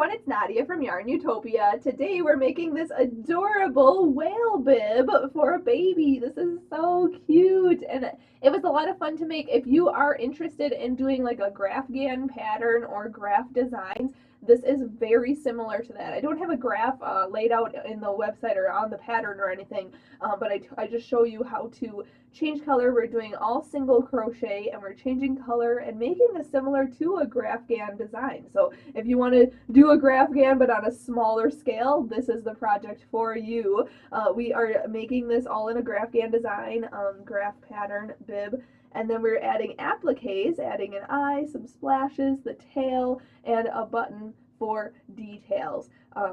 everyone, it's Nadia from YARNutopia. Today we're making this adorable whale bib for a baby. This is so cute, and it was a lot of fun to make. If you are interested in doing like a graph GAN pattern or graph designs, this is very similar to that. I don't have a graph laid out in the website or on the pattern or anything, but I just show you how to change color. We're doing all single crochet and we're changing color and making this similar to a graph GAN design. So if you want to do a graph GAN but on a smaller scale, this is the project for you. We are making this all in a graph GAN design, graph pattern bib. And then we're adding appliques, adding an eye, some splashes, the tail, and a button for details.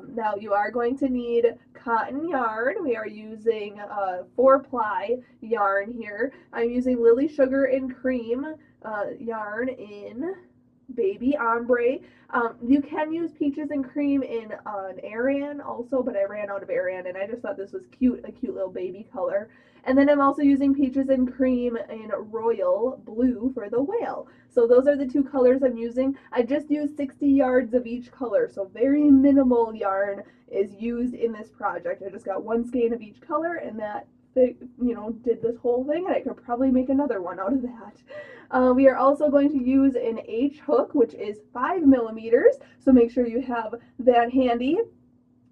Now you are going to need cotton yarn. We are using 4-ply yarn here. I'm using Lily Sugar and Cream yarn in Baby Ombre. You can use Peaches and Cream in an Aran also, but I ran out of Aran and I just thought this was cute, a cute little baby color. And then I'm also using Peaches and Cream in Royal Blue for the whale. So those are the two colors I'm using. I just used 60 yards of each color, so very minimal yarn is used in this project. I just got one skein of each color and that did this whole thing, and I could probably make another one out of that. We are also going to use an H hook, which is 5 millimeters, so make sure you have that handy.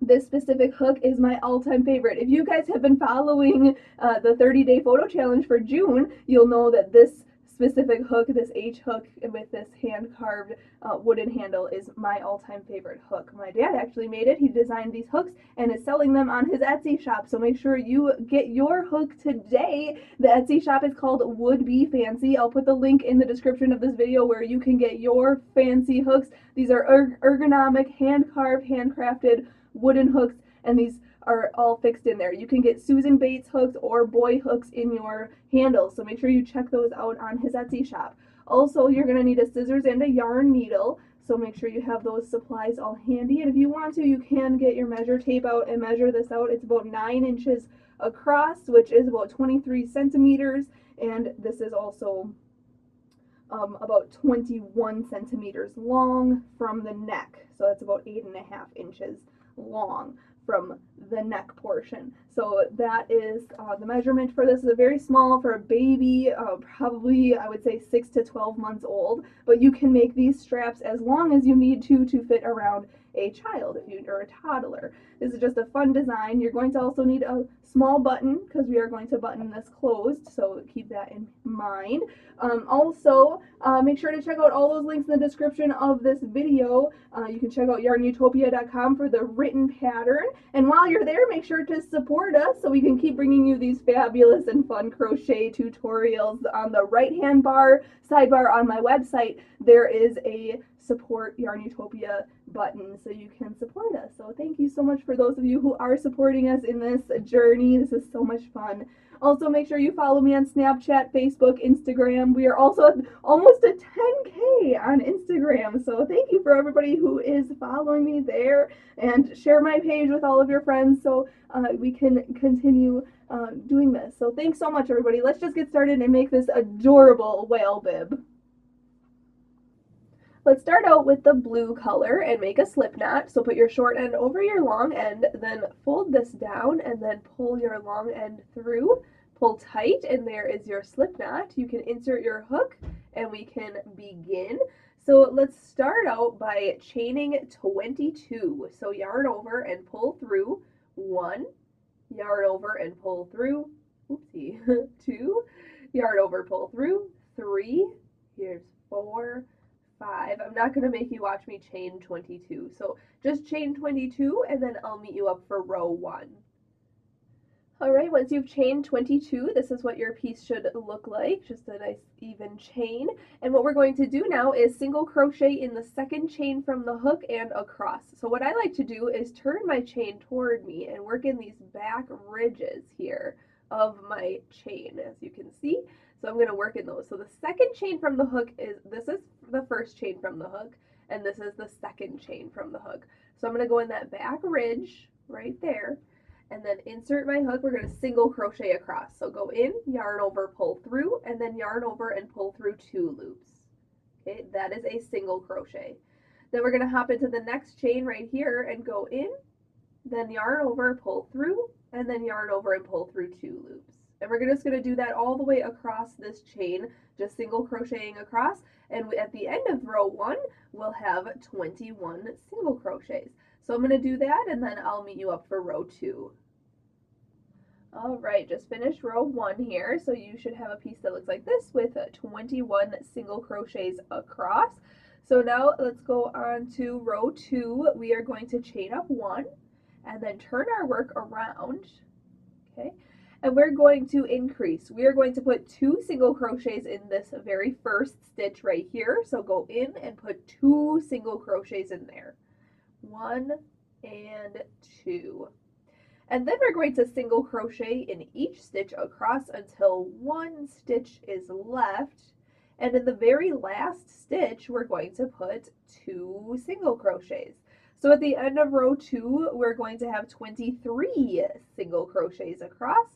This specific hook is my all-time favorite. If you guys have been following the 30-day photo challenge for June, you'll know that this specific hook, this H hook with this hand-carved wooden handle, is my all-time favorite hook. My dad actually made it. He designed these hooks and is selling them on his Etsy shop, so make sure you get your hook today. The Etsy shop is called Would Be Fancy. I'll put the link in the description of this video where you can get your fancy hooks. These are ergonomic, hand-carved, handcrafted wooden hooks, and these are all fixed in there. You can get Susan Bates hooks or boy hooks in your handles, so make sure you check those out on his Etsy shop. Also, you're going to need a scissors and a yarn needle, so make sure you have those supplies all handy. And if you want to, you can get your measure tape out and measure this out. It's about 9 inches across, which is about 23 centimeters, and this is also about 21 centimeters long from the neck, so that's about 8.5 inches long from the neck portion. So that is the measurement for this. Is very small for a baby, probably I would say 6 to 12 months old, but you can make these straps as long as you need to fit around a child or a toddler. This is just a fun design. You're going to also need a small button because we are going to button this closed, so keep that in mind. Also, make sure to check out all those links in the description of this video. You can check out YARNutopia.com for the written pattern, and while you're there, make sure to support us so we can keep bringing you these fabulous and fun crochet tutorials. On the right-hand sidebar on my website, there is a support YARNutopia button so you can support us. So thank you so much for those of you who are supporting us in this journey. This is so much fun. Also, make sure you follow me on Snapchat, Facebook, Instagram. We are also almost at 10K on Instagram, so thank you for everybody who is following me there, and share my page with all of your friends so we can continue doing this. So thanks so much, everybody. Let's just get started and make this adorable whale bib. Let's start out with the blue color and make a slip knot. So put your short end over your long end, then fold this down and then pull your long end through. Pull tight and there is your slip knot. You can insert your hook and we can begin. So let's start out by chaining 22. So yarn over and pull through 1, yarn over and pull through, oopsie, 2, yarn over, pull through 3, here's 4, 5. I'm not going to make you watch me chain 22, so just chain 22 and then I'll meet you up for row 1. Alright, once you've chained 22, this is what your piece should look like, just a nice even chain. And what we're going to do now is single crochet in the second chain from the hook and across. So what I like to do is turn my chain toward me and work in these back ridges here of my chain, as you can see. So I'm going to work in those. So the second chain from the hook this is the first chain from the hook, and this is the second chain from the hook. So I'm going to go in that back ridge right there, and then insert my hook. We're going to single crochet across. So go in, yarn over, pull through, and then yarn over and pull through 2 loops. Okay, that is a single crochet. Then we're going to hop into the next chain right here and go in, then yarn over, pull through, and then yarn over and pull through 2 loops. And we're just going to do that all the way across this chain, just single crocheting across, and at the end of row 1 we'll have 21 single crochets. So I'm going to do that, and then I'll meet you up for row 2. Alright, just finished row 1 here, so you should have a piece that looks like this with 21 single crochets across. So now let's go on to row 2. We are going to chain up 1 and then turn our work around, okay, and we're going to increase. We are going to put 2 single crochets in this very first stitch right here, so go in and put 2 single crochets in there, 1 and 2. And then we're going to single crochet in each stitch across until 1 stitch is left, and in the very last stitch we're going to put 2 single crochets. So at the end of row 2 we're going to have 23 single crochets across.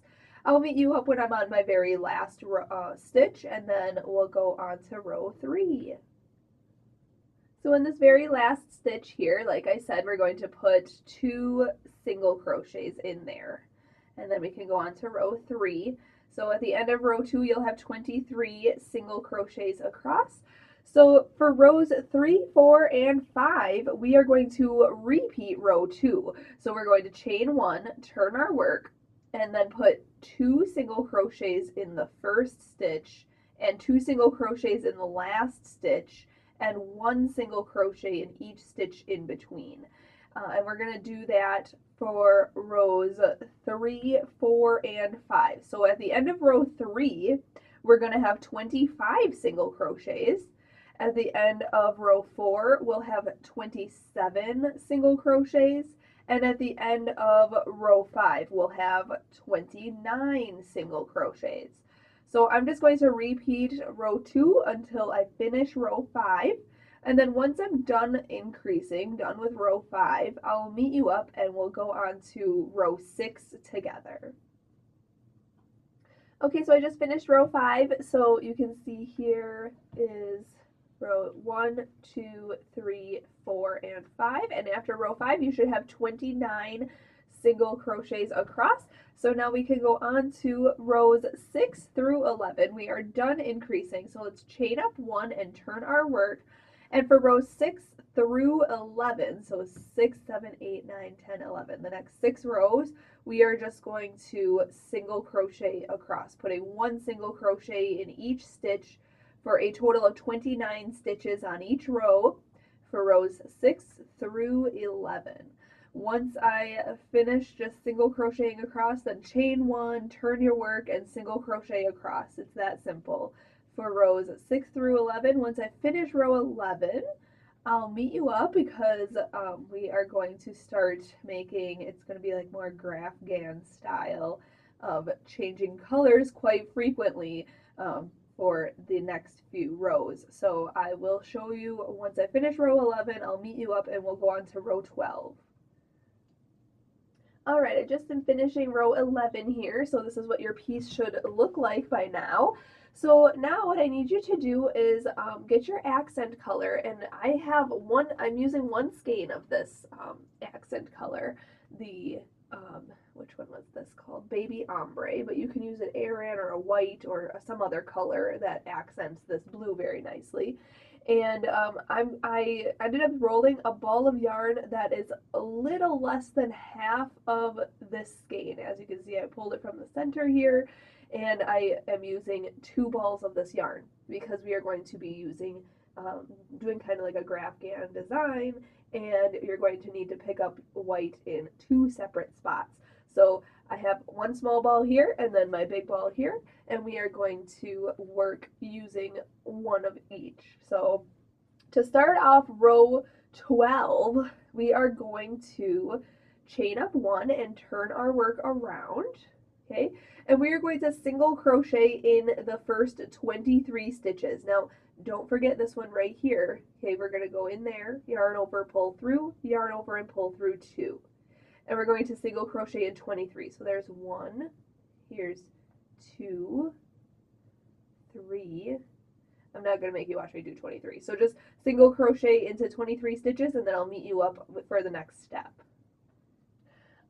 I'll meet you up when I'm on my very last stitch, and then we'll go on to row 3. So in this very last stitch here, like I said, we're going to put 2 single crochets in there, and then we can go on to row 3. So at the end of row 2 you'll have 23 single crochets across. So for rows 3, 4, and 5, we are going to repeat row 2. So we're going to chain 1, turn our work, and then put 2 single crochets in the first stitch and 2 single crochets in the last stitch, and 1 single crochet in each stitch in between. And we're going to do that for rows 3, 4, and 5. So at the end of row 3, we're going to have 25 single crochets. At the end of row 4, we'll have 27 single crochets. And at the end of row 5, we'll have 29 single crochets. So I'm just going to repeat row 2 until I finish row 5. And then once I'm done increasing, done with row 5, I'll meet you up and we'll go on to row 6 together. Okay, so I just finished row 5. So you can see here is row 1, 2, 3, 4, and 5. And after row 5, you should have 29 single crochets across. So now we can go on to rows 6 through 11. We are done increasing, so let's chain up 1 and turn our work. And for rows 6 through 11, so 6, 7, 8, 9, 10, 11, the next 6 rows, we are just going to single crochet across, putting 1 single crochet in each stitch for a total of 29 stitches on each row for rows 6 through 11. Once I finish just single crocheting across, then chain 1, turn your work, and single crochet across. It's that simple. For rows 6 through 11, once I finish row 11, I'll meet you up because we are going to start making, it's going to be like more graph GAN style of changing colors quite frequently for the next few rows. So I will show you once I finish row 11, I'll meet you up and we'll go on to row 12. Alright, I just am finishing row 11 here, so this is what your piece should look like by now. So now what I need you to do is get your accent color, and I'm using 1 skein of this accent color, the, which one was this called? Baby Ombre, but you can use an Aran or a white or some other color that accents this blue very nicely. And I ended up rolling a ball of yarn that is a little less than half of this skein. As you can see, I pulled it from the center here, and I am using 2 balls of this yarn because we are going to be using, doing kind of like a graph GAN design, and you're going to need to pick up white in 2 separate spots. So I have 1 small ball here and then my big ball here, and we are going to work using 1 of each. So to start off row 12, we are going to chain up 1 and turn our work around, okay? And we are going to single crochet in the first 23 stitches. Now, don't forget this one right here, okay? We're going to go in there, yarn over, pull through, yarn over, and pull through 2. And we're going to single crochet in 23. So there's 1, here's 2, 3, I'm not going to make you watch me do 23. So just single crochet into 23 stitches, and then I'll meet you up for the next step.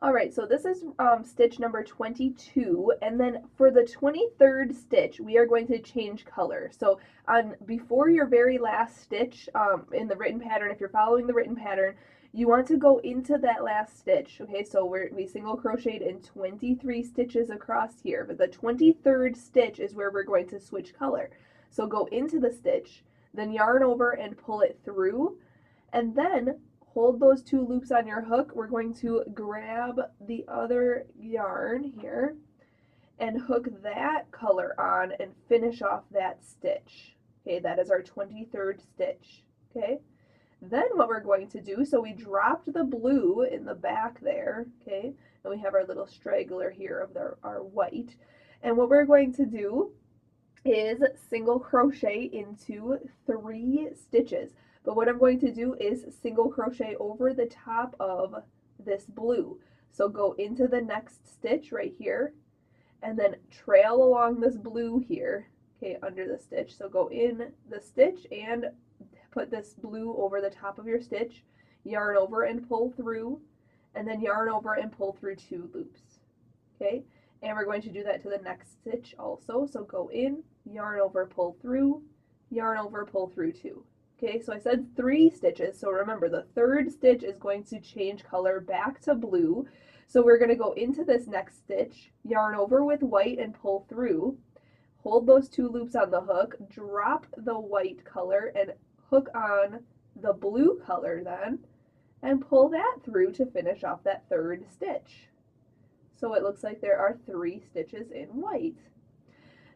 Alright, so this is stitch number 22, and then for the 23rd stitch, we are going to change color. So before your very last stitch in the written pattern, if you're following the written pattern, you want to go into that last stitch. Okay, so we single crocheted in 23 stitches across here, but the 23rd stitch is where we're going to switch color. So go into the stitch, then yarn over and pull it through, and then hold those 2 loops on your hook. We're going to grab the other yarn here and hook that color on and finish off that stitch. Okay, that is our 23rd stitch. Okay, then what we're going to do, so we dropped the blue in the back there, okay, and we have our little straggler here of our white, and what we're going to do is single crochet into 3 stitches. But what I'm going to do is single crochet over the top of this blue. So go into the next stitch right here, and then trail along this blue here, okay, under the stitch. So go in the stitch and put this blue over the top of your stitch, yarn over and pull through, and then yarn over and pull through 2 loops, okay? And we're going to do that to the next stitch also. So go in, yarn over, pull through, yarn over, pull through 2. Okay, so I said 3 stitches, so remember the 3rd stitch is going to change color back to blue. So we're going to go into this next stitch, yarn over with white and pull through, hold those 2 loops on the hook, drop the white color and hook on the blue color then, and pull that through to finish off that 3rd stitch. So it looks like there are 3 stitches in white.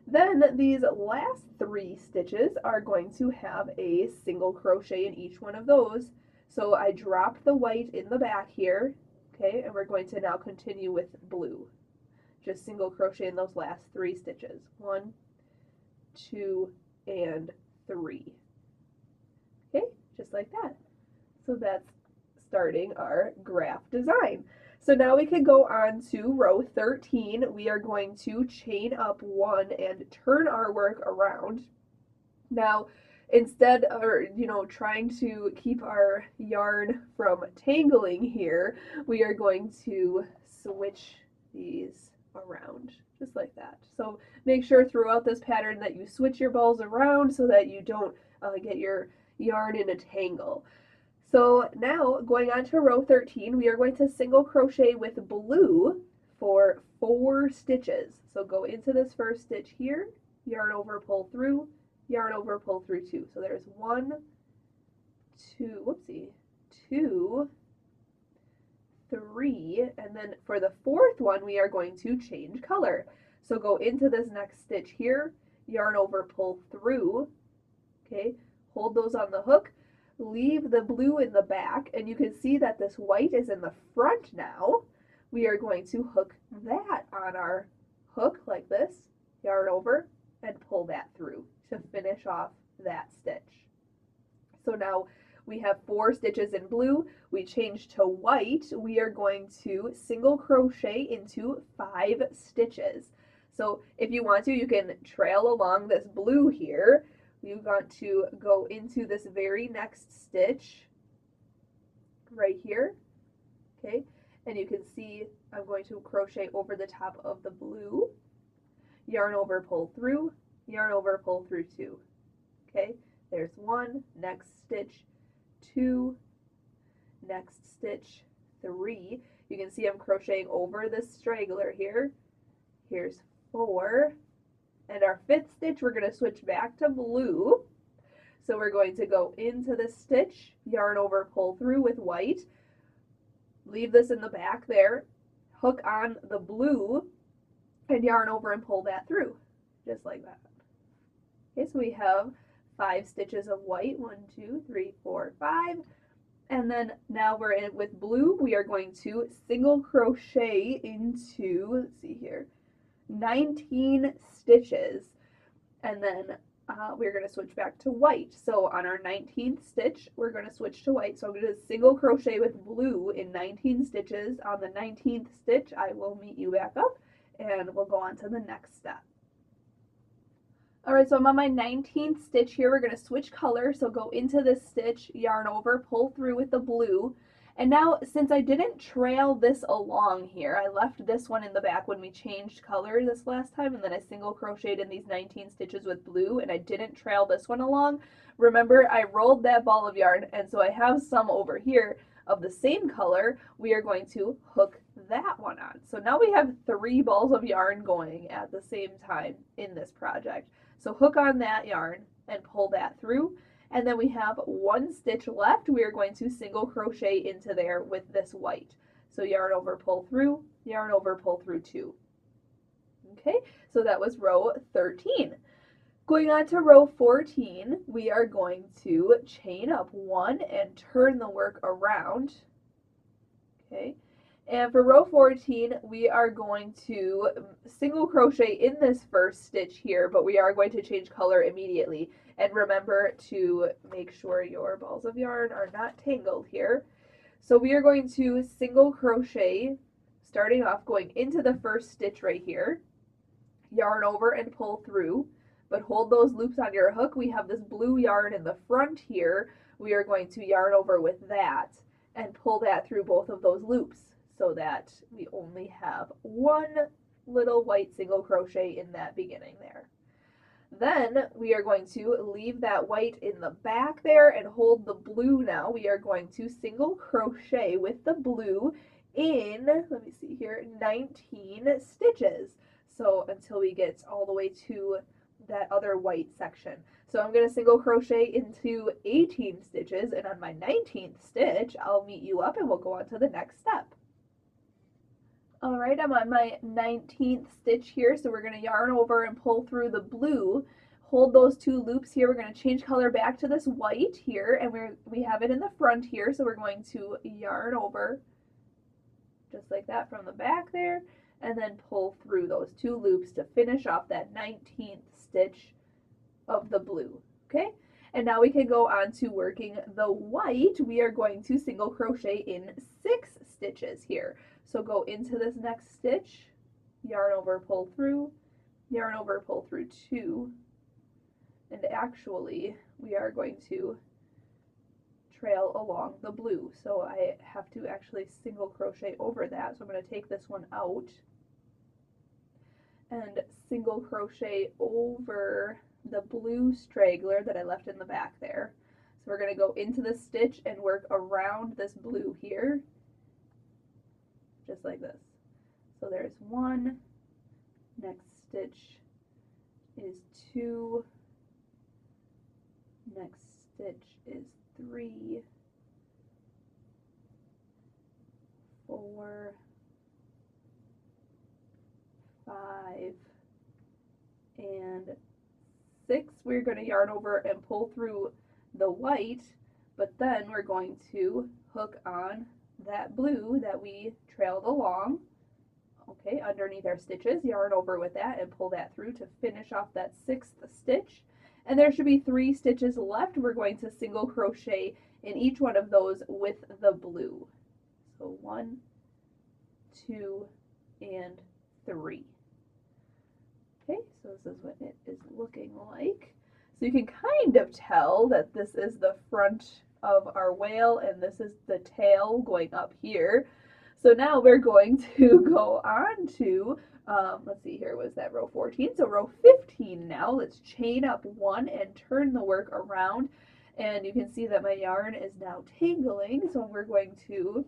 Then these last 3 stitches are going to have a single crochet in each one of those. So I dropped the white in the back here, okay, and we're going to now continue with blue. Just single crochet in those last 3 stitches. 1, 2, and 3. Okay, just like that. So that's starting our graph design. So now we can go on to row 13. We are going to chain up 1 and turn our work around. Now, instead of, trying to keep our yarn from tangling here, we are going to switch these around, just like that. So make sure throughout this pattern that you switch your balls around so that you don't get your yarn in a tangle. So now, going on to row 13, we are going to single crochet with blue for 4 stitches. So go into this first stitch here, yarn over, pull through, yarn over, pull through 2. So there's 1, 2, 2, 3, and then for the 4th one, we are going to change color. So go into this next stitch here, yarn over, pull through, okay, hold those on the hook, leave the blue in the back, and you can see that this white is in the front now. We are going to hook that on our hook like this, yarn over, and pull that through to finish off that stitch. So now we have 4 stitches in blue. We change to white. We are going to single crochet into 5 stitches. So if you want to, you can trail along this blue here. You want to go into this very next stitch right here, okay, and you can see I'm going to crochet over the top of the blue, yarn over, pull through, yarn over, pull through 2, okay, there's 1, next stitch, 2, next stitch, 3, you can see I'm crocheting over this straggler here, here's 4, and our 5th stitch, we're going to switch back to blue. So we're going to go into this stitch, yarn over, pull through with white, leave this in the back there, hook on the blue, and yarn over and pull that through, just like that. Okay, so we have 5 stitches of white, 1, 2, 3, 4, 5, and then now we're in with blue. We are going to single crochet into, let's see here, 19 stitches, and then we're going to switch back to white. So on our 19th stitch, we're going to switch to white. So I'm going to single crochet with blue in 19 stitches. On the 19th stitch, I will meet you back up, and we'll go on to the next step. Alright, so I'm on my 19th stitch here. We're going to switch color, so go into this stitch, yarn over, pull through with the blue. And now, since I didn't trail this along here, I left this one in the back when we changed color this last time, and then I single crocheted in these 19 stitches with blue, and I didn't trail this one along. Remember, I rolled that ball of yarn, and so I have some over here of the same color. We are going to hook that one on. So now we have 3 balls of yarn going at the same time in this project. So hook on that yarn and pull that through, and then we have 1 stitch left. We are going to single crochet into there with this white. So yarn over, pull through, yarn over, pull through 2. Okay, so that was row 13. Going on to row 14, we are going to chain up 1 and turn the work around. Okay. And for row 14, we are going to single crochet in this first stitch here, but we are going to change color immediately. And remember to make sure your balls of yarn are not tangled here. So we are going to single crochet, starting off going into the first stitch right here, yarn over and pull through, but hold those loops on your hook. We have this blue yarn in the front here. We are going to yarn over with that and pull that through both of those loops, so that we only have 1 little white single crochet in that beginning there. Then we are going to leave that white in the back there and hold the blue now. We are going to single crochet with the blue in, let me see here, 19 stitches. So until we get all the way to that other white section. So I'm going to single crochet into 18 stitches, and on my 19th stitch, I'll meet you up and we'll go on to the next step. Alright, I'm on my 19th stitch here, so we're going to yarn over and pull through the blue. Hold those 2 loops here. We're going to change color back to this white here, and we have it in the front here, so we're going to yarn over just like that from the back there, and then pull through those 2 loops to finish off that 19th stitch of the blue. Okay, and now we can go on to working the white. We are going to single crochet in 6 stitches here. So go into this next stitch, yarn over, pull through, yarn over, pull through 2, and actually we are going to trail along the blue. So I have to actually single crochet over that. So I'm going to take this one out and single crochet over the blue straggler that I left in the back there. So we're going to go into the stitch and work around this blue here, just like this. So there's 1, next stitch is 2, next stitch is 3, 4, 5, and 6. We're going to yarn over and pull through the white, but then we're going to hook on that blue that we trailed along, okay, underneath our stitches, yarn over with that and pull that through to finish off that 6th stitch. And there should be 3 stitches left. We're going to single crochet in each one of those with the blue. So 1, 2, and 3. Okay, so this is what it is looking like. So you can kind of tell that this is the front of our whale and this is the tail going up here. So now we're going to go on to, let's see here, was that row 14? So row 15 now. Let's chain up 1 and turn the work around. And you can see that my yarn is now tangling. So we're going to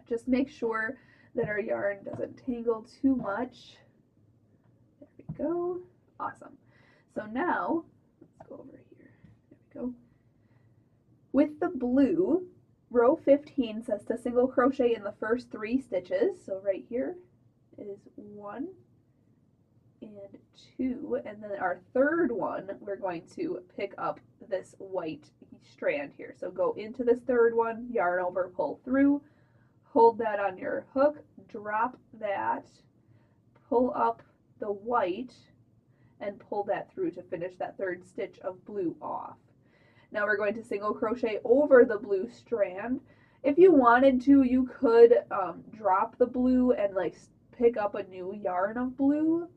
just make sure that our yarn doesn't tangle too much. There we go. Awesome. So now, let's go over here. There we go. With the blue, row 15 says to single crochet in the first 3 stitches. So right here is 1 and 2, and then our third one we're going to pick up this white strand here. So go into this third one, yarn over, pull through, hold that on your hook, drop that, pull up the white, and pull that through to finish that 3rd stitch of blue off. Now we're going to single crochet over the blue strand. If you wanted to, you could drop the blue and like pick up a new yarn of blue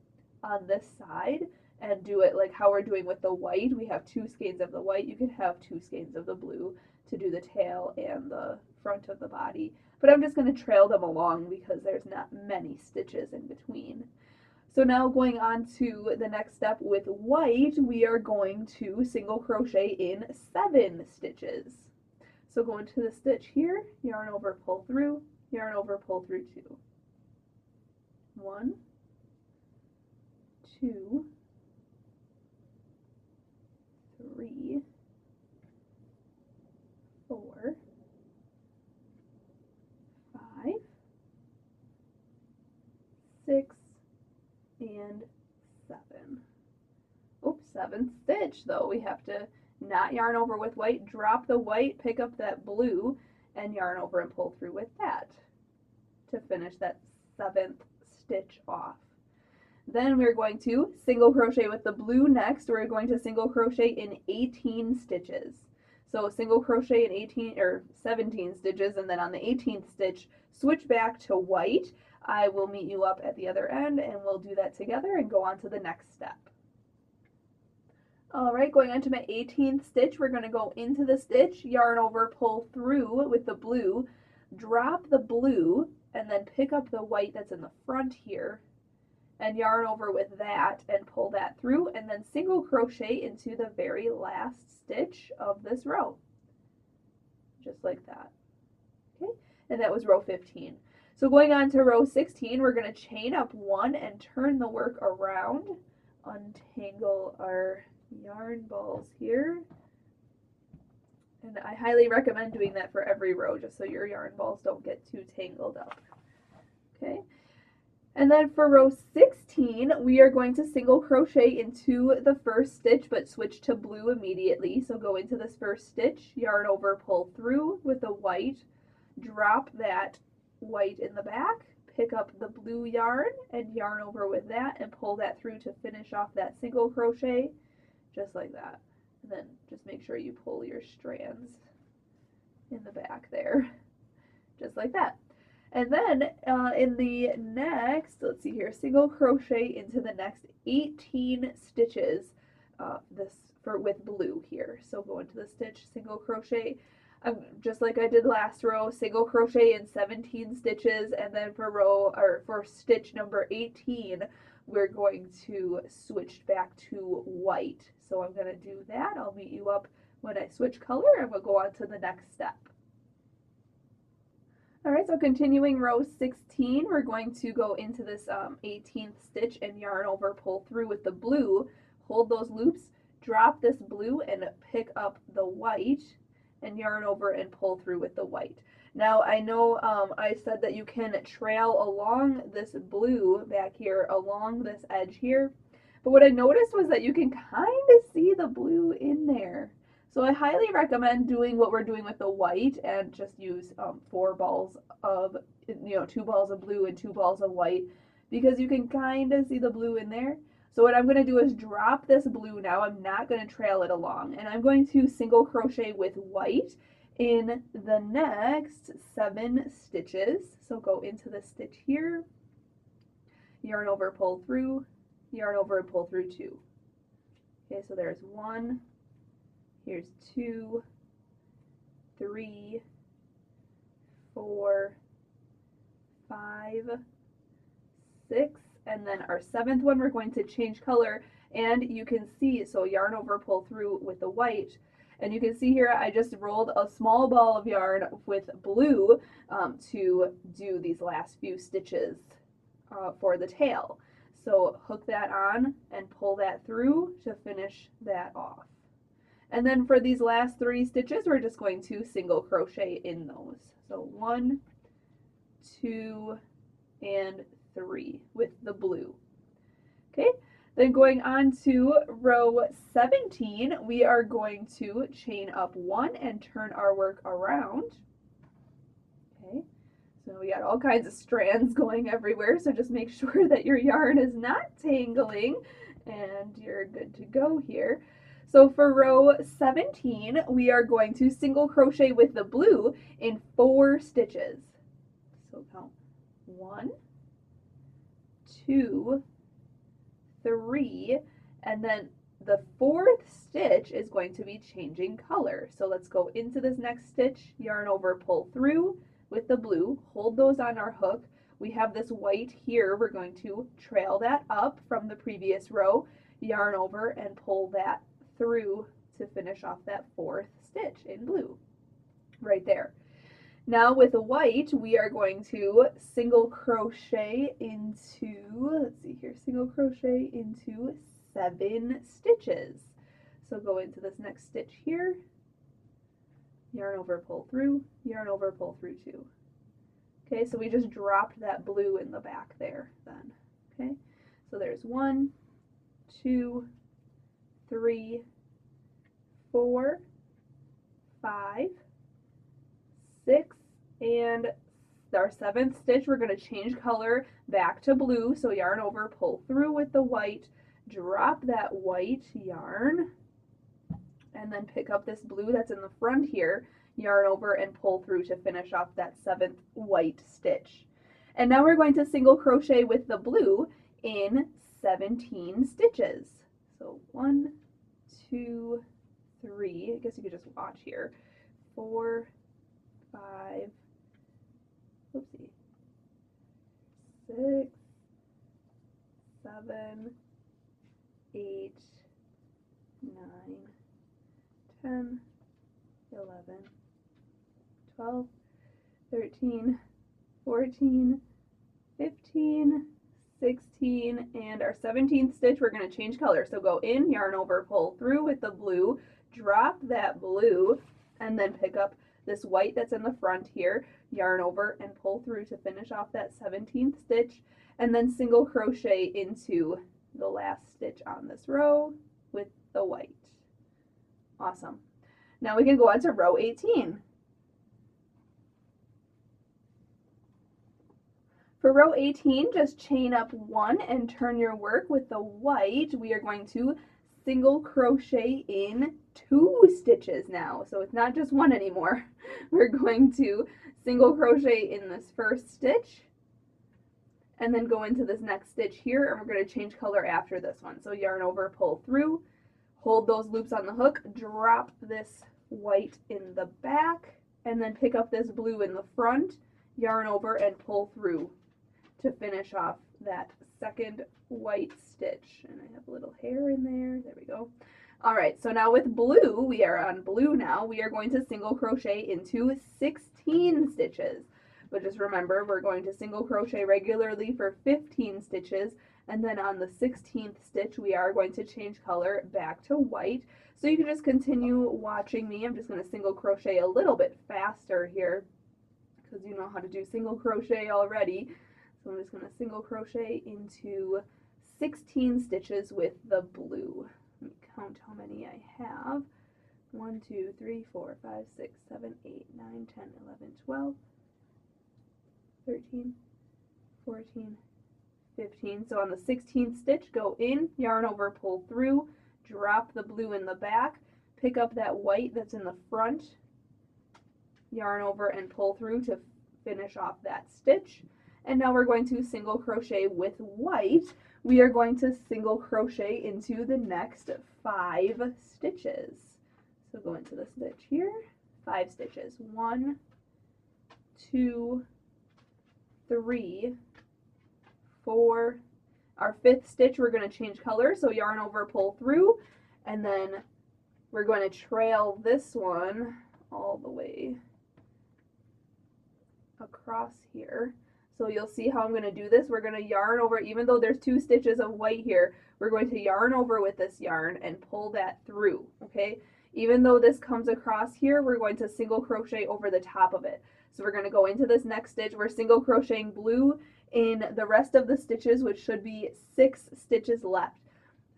on this side and do it like how we're doing with the white. We have 2 skeins of the white. You could have 2 skeins of the blue to do the tail and the front of the body. But I'm just going to trail them along because there's not many stitches in between. So now going on to the next step with white, we are going to single crochet in 7 stitches. So go into the stitch here, yarn over, pull through, yarn over, pull through 2. 1, 2, 3, 4, 5, 6, and 7. Oops, 7th stitch though. We have to not yarn over with white, drop the white, pick up that blue, and yarn over and pull through with that to finish that 7th stitch off. Then we're going to single crochet with the blue next. We're going to single crochet in 18 stitches. So single crochet in 17 stitches, and then on the 18th stitch, switch back to white. I will meet you up at the other end and we'll do that together and go on to the next step. Alright, going on to my 18th stitch, we're going to go into the stitch, yarn over, pull through with the blue, drop the blue, and then pick up the white that's in the front here, and yarn over with that and pull that through, and then single crochet into the very last stitch of this row. Just like that. Okay, and that was row 15. So going on to row 16, we're going to chain up 1 and turn the work around, untangle our yarn balls here. And I highly recommend doing that for every row just so your yarn balls don't get too tangled up. Okay. And then for row 16, we are going to single crochet into the first stitch but switch to blue immediately. So go into this first stitch, yarn over, pull through with the white, drop that white in the back, pick up the blue yarn and yarn over with that and pull that through to finish off that single crochet just like that. And then just make sure you pull your strands in the back there just like that. And then in the next, let's see here, single crochet into the next 18 stitches with blue here. So go into the stitch, single crochet, just like I did last row, single crochet in 17 stitches, and then for stitch number 18, we're going to switch back to white. So I'm going to do that. I'll meet you up when I switch color, and we'll go on to the next step. Alright, so continuing row 16, we're going to go into this 18th stitch and yarn over, pull through with the blue, hold those loops, drop this blue and pick up the white, and yarn over and pull through with the white. Now I know I said that you can trail along this blue back here, along this edge here, but what I noticed was that you can kind of see the blue in there. So I highly recommend doing what we're doing with the white and just use 4 balls of, 2 balls of blue and 2 balls of white, because you can kind of see the blue in there. So what I'm going to do is drop this blue now. I'm not going to trail it along, and I'm going to single crochet with white in the next 7 stitches. So go into the stitch here, yarn over, pull through, yarn over and pull through 2. Okay, so there's 1, here's 2, 3, 4, 5, 6, and then our 7th one we're going to change color, and you can see, so yarn over, pull through with the white, and you can see here I just rolled a small ball of yarn with blue to do these last few stitches for the tail. So hook that on and pull that through to finish that off. And then for these last 3 stitches, we're just going to single crochet in those. So 1, 2, and 3 with the blue. Okay, then going on to row 17, we are going to chain up 1 and turn our work around. Okay, so we got all kinds of strands going everywhere, so just make sure that your yarn is not tangling and you're good to go here. So for row 17, we are going to single crochet with the blue in 4 stitches. So count 1, 2, 3, And then the fourth stitch is going to be changing color. So let's go into this next stitch, yarn over, pull through with the blue, hold those on our hook. We have this white here, we're going to trail that up from the previous row, yarn over and pull that through to finish off that fourth stitch in blue, right there. Now with the white, we are going to single crochet into, let's see here, single crochet into 7 stitches. So go into this next stitch here, yarn over, pull through, yarn over, pull through 2. Okay, so we just dropped that blue in the back there then. Okay, so there's 1, 2, 3, 4, 5, 6, and our 7th stitch, we're going to change color back to blue. So yarn over, pull through with the white, drop that white yarn, and then pick up this blue that's in the front here, yarn over and pull through to finish off that 7th white stitch. And now we're going to single crochet with the blue in 17 stitches. So 1, 2, 3, I guess you could just watch here, 4, 5, oopsie, 6, 7, 8, 9, 10, 11, 12, 13, 14, 15, 16, and our 17th stitch, we're going to change color. So go in, yarn over, pull through with the blue, drop that blue, and then pick up this white that's in the front here, yarn over and pull through to finish off that 17th stitch, and then single crochet into the last stitch on this row with the white. Awesome. Now we can go on to row 18. For row 18, just chain up 1 and turn your work with the white. We are going to single crochet in 2 stitches now. So it's not just 1 anymore. We're going to single crochet in this first stitch and then go into this next stitch here, and we're going to change color after this one. So yarn over, pull through, hold those loops on the hook, drop this white in the back, and then pick up this blue in the front, yarn over and pull through to finish off that second white stitch. And I have a little hair in there. There we go. All right, so now with blue, we are on blue now. We are going to single crochet into 16 stitches. But just remember, we're going to single crochet regularly for 15 stitches, and then on the 16th stitch, we are going to change color back to white. So you can just continue watching me. I'm just going to single crochet a little bit faster here because you know how to do single crochet already. So I'm just going to single crochet into 16 stitches with the blue. Let me count how many I have. 1, 2, 3, 4, 5, 6, 7, 8, 9, 10, 11, 12, 13, 14, 15. So on the 16th stitch, go in, yarn over, pull through, drop the blue in the back, pick up that white that's in the front, yarn over and pull through to finish off that stitch. And now we're going to single crochet with white. We are going to single crochet into the next 5 stitches. So go into the stitch here, 5 stitches, 1, 2, 3, 4. Our 5th stitch, we're going to change color, so yarn over, pull through, and then we're going to trail this one all the way across here. So you'll see how I'm going to do this. We're going to yarn over, even though there's 2 stitches of white here, we're going to yarn over with this yarn and pull that through, okay? Even though this comes across here, we're going to single crochet over the top of it. So we're going to go into this next stitch. We're single crocheting blue in the rest of the stitches, which should be 6 stitches left.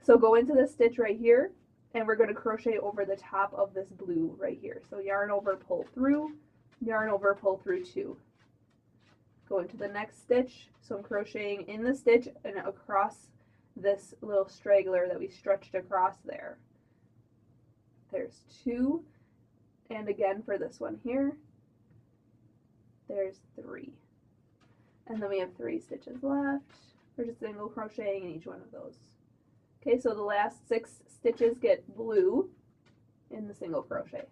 So go into this stitch right here, and we're going to crochet over the top of this blue right here. So yarn over, pull through, yarn over, pull through 2. Go into the next stitch. So I'm crocheting in the stitch and across this little straggler that we stretched across there. There's 2, and again for this one here, there's 3. And then we have 3 stitches left. We're just single crocheting in each one of those. Okay, so the last 6 stitches get blue in the single crochet.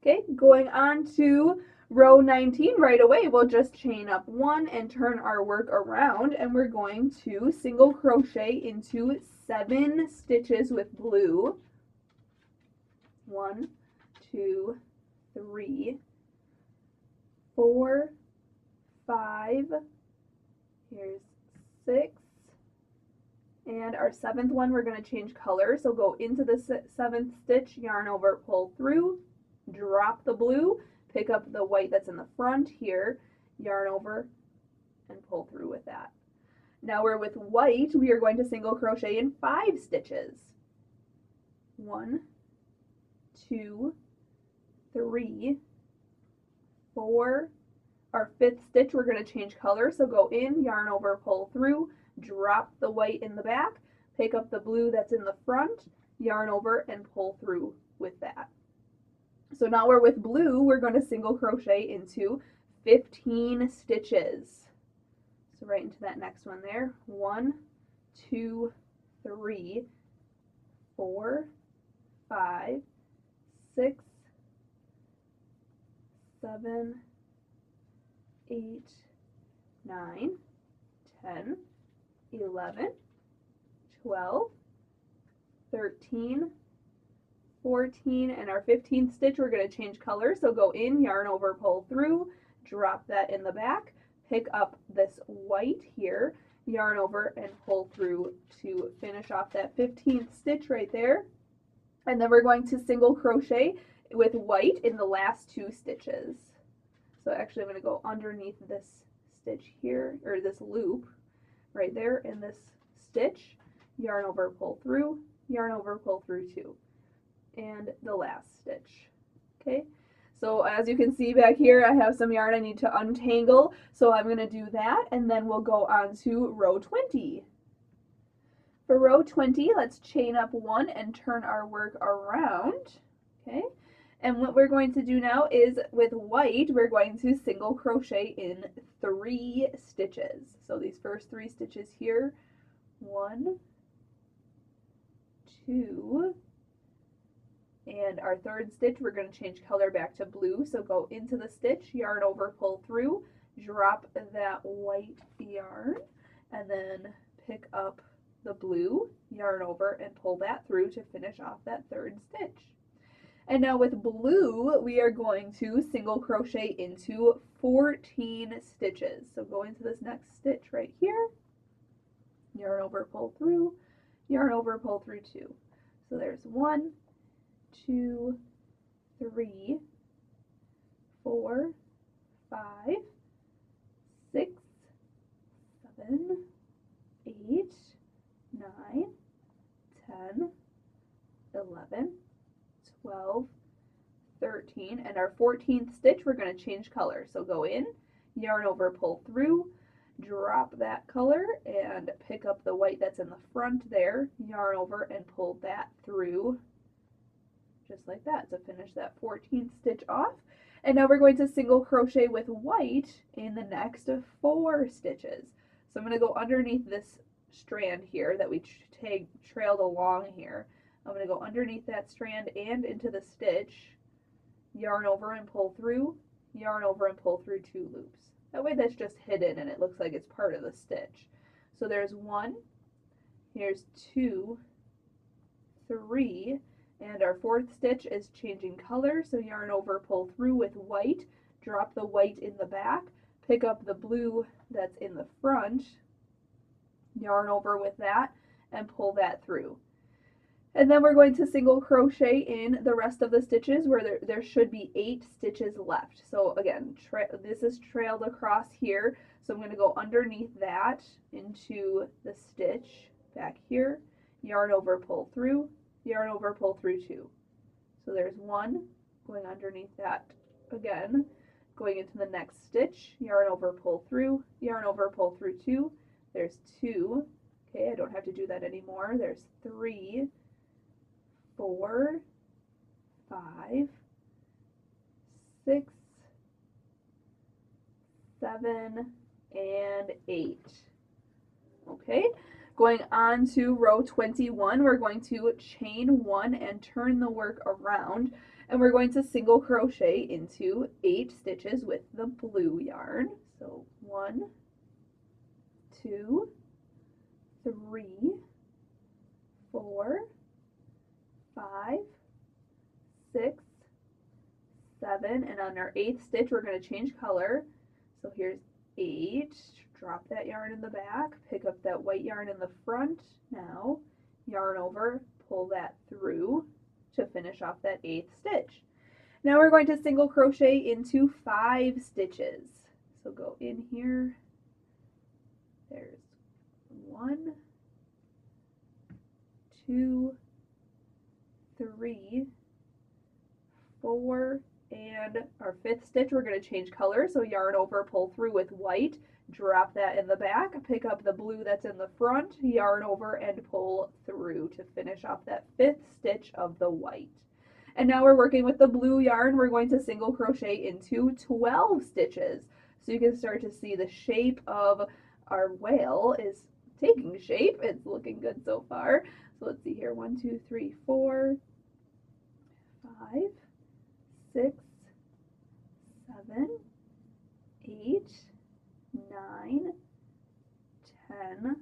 Okay, going on to row 19 right away, we'll just chain up 1 and turn our work around, and we're going to single crochet into 7 stitches with blue. 1, 2, 3, 4, 5, here's 6, and our 7th one we're going to change color, so go into the 7th stitch, yarn over, pull through, drop the blue, pick up the white that's in the front here, yarn over, and pull through with that. Now we're with white, we are going to single crochet in 5 stitches. 1, 2, 3, 4, our 5th stitch we're going to change color, so go in, yarn over, pull through, drop the white in the back, pick up the blue that's in the front, yarn over, and pull through with that. So now we're with blue, we're going to single crochet into 15 stitches. So right into that next one there. 1, 2, 3, 4, 5, 6, 7, 8, 9, 10, 11, 12, 13, 14, and our 15th stitch we're going to change color, so go in, yarn over, pull through, drop that in the back, pick up this white here, yarn over, and pull through to finish off that 15th stitch right there. And then we're going to single crochet with white in the last 2 stitches. So actually I'm going to go underneath this stitch here, or this loop right there in this stitch, yarn over, pull through, yarn over, pull through 2, and the last stitch. Okay, so as you can see back here, I have some yarn I need to untangle, so I'm going to do that, and then we'll go on to row 20. For row 20, let's chain up 1 and turn our work around. Okay, and what we're going to do now is with white, we're going to single crochet in 3 stitches. So these first 3 stitches here, 1, 2, and our 3rd stitch we're going to change color back to blue, so go into the stitch, yarn over, pull through, drop that white yarn, and then pick up the blue, yarn over, and pull that through to finish off that 3rd stitch. And now with blue, we are going to single crochet into 14 stitches. So go into this next stitch right here, yarn over, pull through, yarn over, pull through 2. So there's 1, 2, 3, 4, 5, 6, 7, 8, 9, 10, 11, 12, 13, and our 14th stitch we're going to change color. So go in, yarn over, pull through, drop that color, and pick up the white that's in the front there, yarn over, and pull that through just like that to finish that 14th stitch off. And now we're going to single crochet with white in the next 4 stitches. So I'm going to go underneath this strand here that we trailed along here. I'm going to go underneath that strand and into the stitch, yarn over and pull through, yarn over and pull through 2 loops. That way that's just hidden and it looks like it's part of the stitch. So there's 1, here's 2, 3, and our 4th stitch is changing color, so yarn over, pull through with white, drop the white in the back, pick up the blue that's in the front, yarn over with that, and pull that through. And then we're going to single crochet in the rest of the stitches where there should be 8 stitches left. So again, this is trailed across here, so I'm going to go underneath that into the stitch back here, yarn over, pull through, yarn over, pull through 2. So there's 1, going underneath that again, going into the next stitch, yarn over, pull through, yarn over, pull through 2. There's 2. Okay, I don't have to do that anymore. There's 3, 4, 5, 6, 7, and 8. Okay, Going on to row 21, we're going to chain 1 and turn the work around, and we're going to single crochet into 8 stitches with the blue yarn. So 1, 2, 3, 4, 5, 6, 7, and on our 8th stitch we're going to change color. So here's 8, drop that yarn in the back, pick up that white yarn in the front, now yarn over, pull that through to finish off that 8th stitch. Now we're going to single crochet into 5 stitches. So go in here, there's 1, 2, 3, 4, and our 5th stitch we're going to change color, so yarn over, pull through with white, drop that in the back, pick up the blue that's in the front, yarn over and pull through to finish off that 5th stitch of the white. And now we're working with the blue yarn. We're going to single crochet into 12 stitches. So you can start to see the shape of our whale is taking shape. It's looking good so far. So let's see here, 1, 2, 3, 4, 5, 6, 7, 8, 9, 10,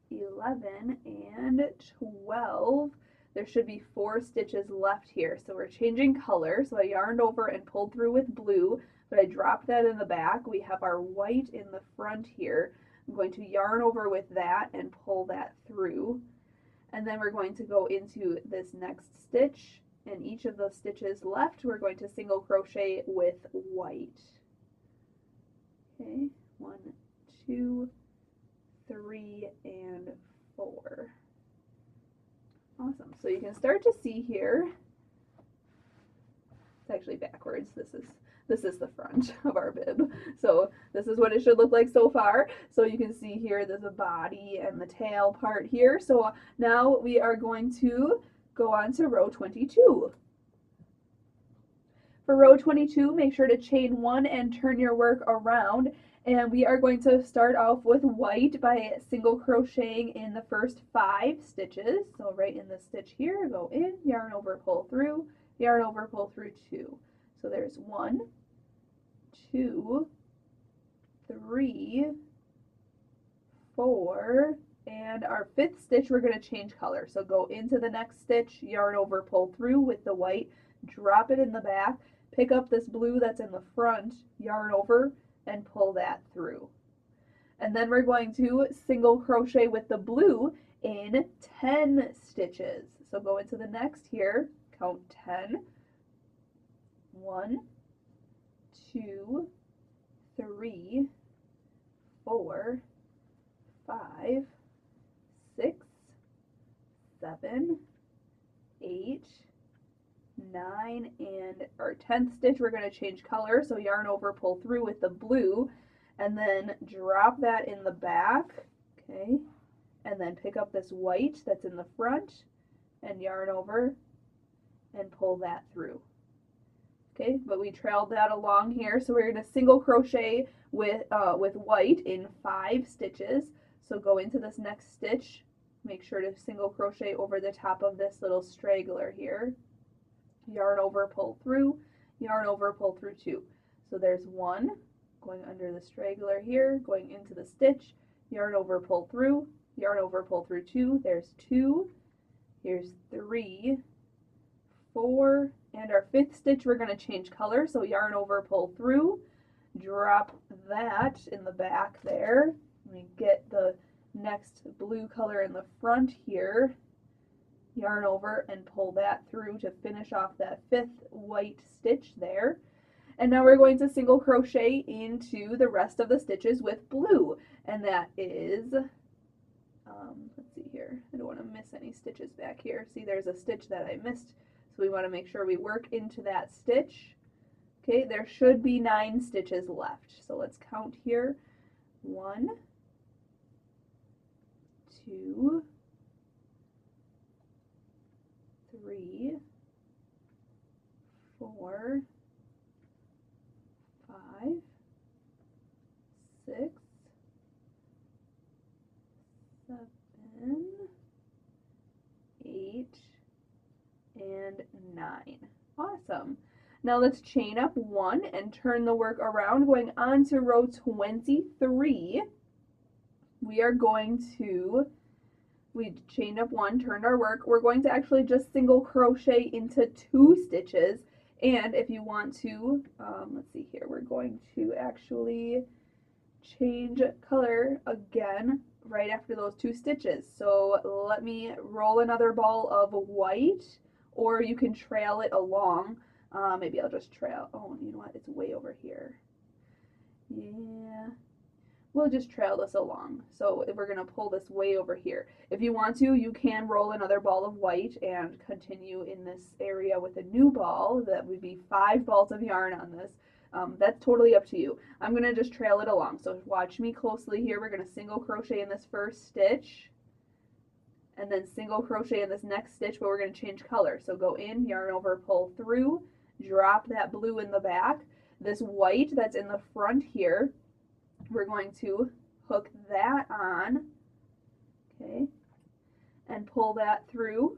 11, and 12. There should be 4 stitches left here. So we're changing color. So I yarned over and pulled through with blue, but I dropped that in the back. We have our white in the front here. I'm going to yarn over with that and pull that through. And then we're going to go into this next stitch, and each of those stitches left we're going to single crochet with white. Okay, 1, 2, 3, and 4. Awesome. So you can start to see here, it's actually backwards. This is the front of our bib. So this is what it should look like so far. So you can see here there's a body and the tail part here. So now we are going to go on to row 22. For row 22, make sure to chain 1 and turn your work around. And we are going to start off with white by single crocheting in the first 5 stitches. So right in this stitch here, go in, yarn over, pull through, yarn over, pull through 2. So there's 1, 2, 3, 4, and our 5th stitch we're going to change color. So go into the next stitch, yarn over, pull through with the white, drop it in the back, pick up this blue that's in the front, yarn over, and pull that through. And then we're going to single crochet with the blue in 10 stitches. So go into the next here, count 10. 1, 2, 3, 4, 5, 6, 7, 8, 9, and our 10th stitch we're going to change color, so yarn over, pull through with the blue, and then drop that in the back, okay, and then pick up this white that's in the front and yarn over and pull that through. Okay, but we trailed that along here, so we're going to single crochet with white in 5 stitches. So go into this next stitch, make sure to single crochet over the top of this little straggler here, yarn over, pull through, yarn over, pull through 2. So there's 1 going under the straggler here, going into the stitch, yarn over, pull through, yarn over, pull through 2. There's 2, here's 3, 4, and our 5th stitch we're going to change color, so yarn over, pull through, drop that in the back there. We get the next blue color in the front here, yarn over and pull that through to finish off that 5th white stitch there. And now we're going to single crochet into the rest of the stitches with blue, and that is, let's see here, I don't want to miss any stitches back here. See, there's a stitch that I missed, so we want to make sure we work into that stitch. Okay, there should be 9 stitches left, so let's count here. 1, 2, 3, 4, 5, 6, 7, 8 and 9. Awesome. Now let's chain up 1 and turn the work around, going on to row 23. We are going to, we chained up 1, turned our work. We're going to actually just single crochet into 2 stitches. And if you want to, let's see here, we're going to actually change color again right after those 2 stitches. So let me roll another ball of white, or you can trail it along. Maybe I'll just trail, oh, you know what, it's way over here. Yeah, we'll just trail this along. So if we're going to pull this way over here. If you want to, you can roll another ball of white and continue in this area with a new ball. That would be 5 balls of yarn on this. That's totally up to you. I'm going to just trail it along. So watch me closely here. We're going to single crochet in this first stitch, and then single crochet in this next stitch, but we're going to change color. So go in, yarn over, pull through, drop that blue in the back. This white that's in the front here, we're going to hook that on, okay, and pull that through,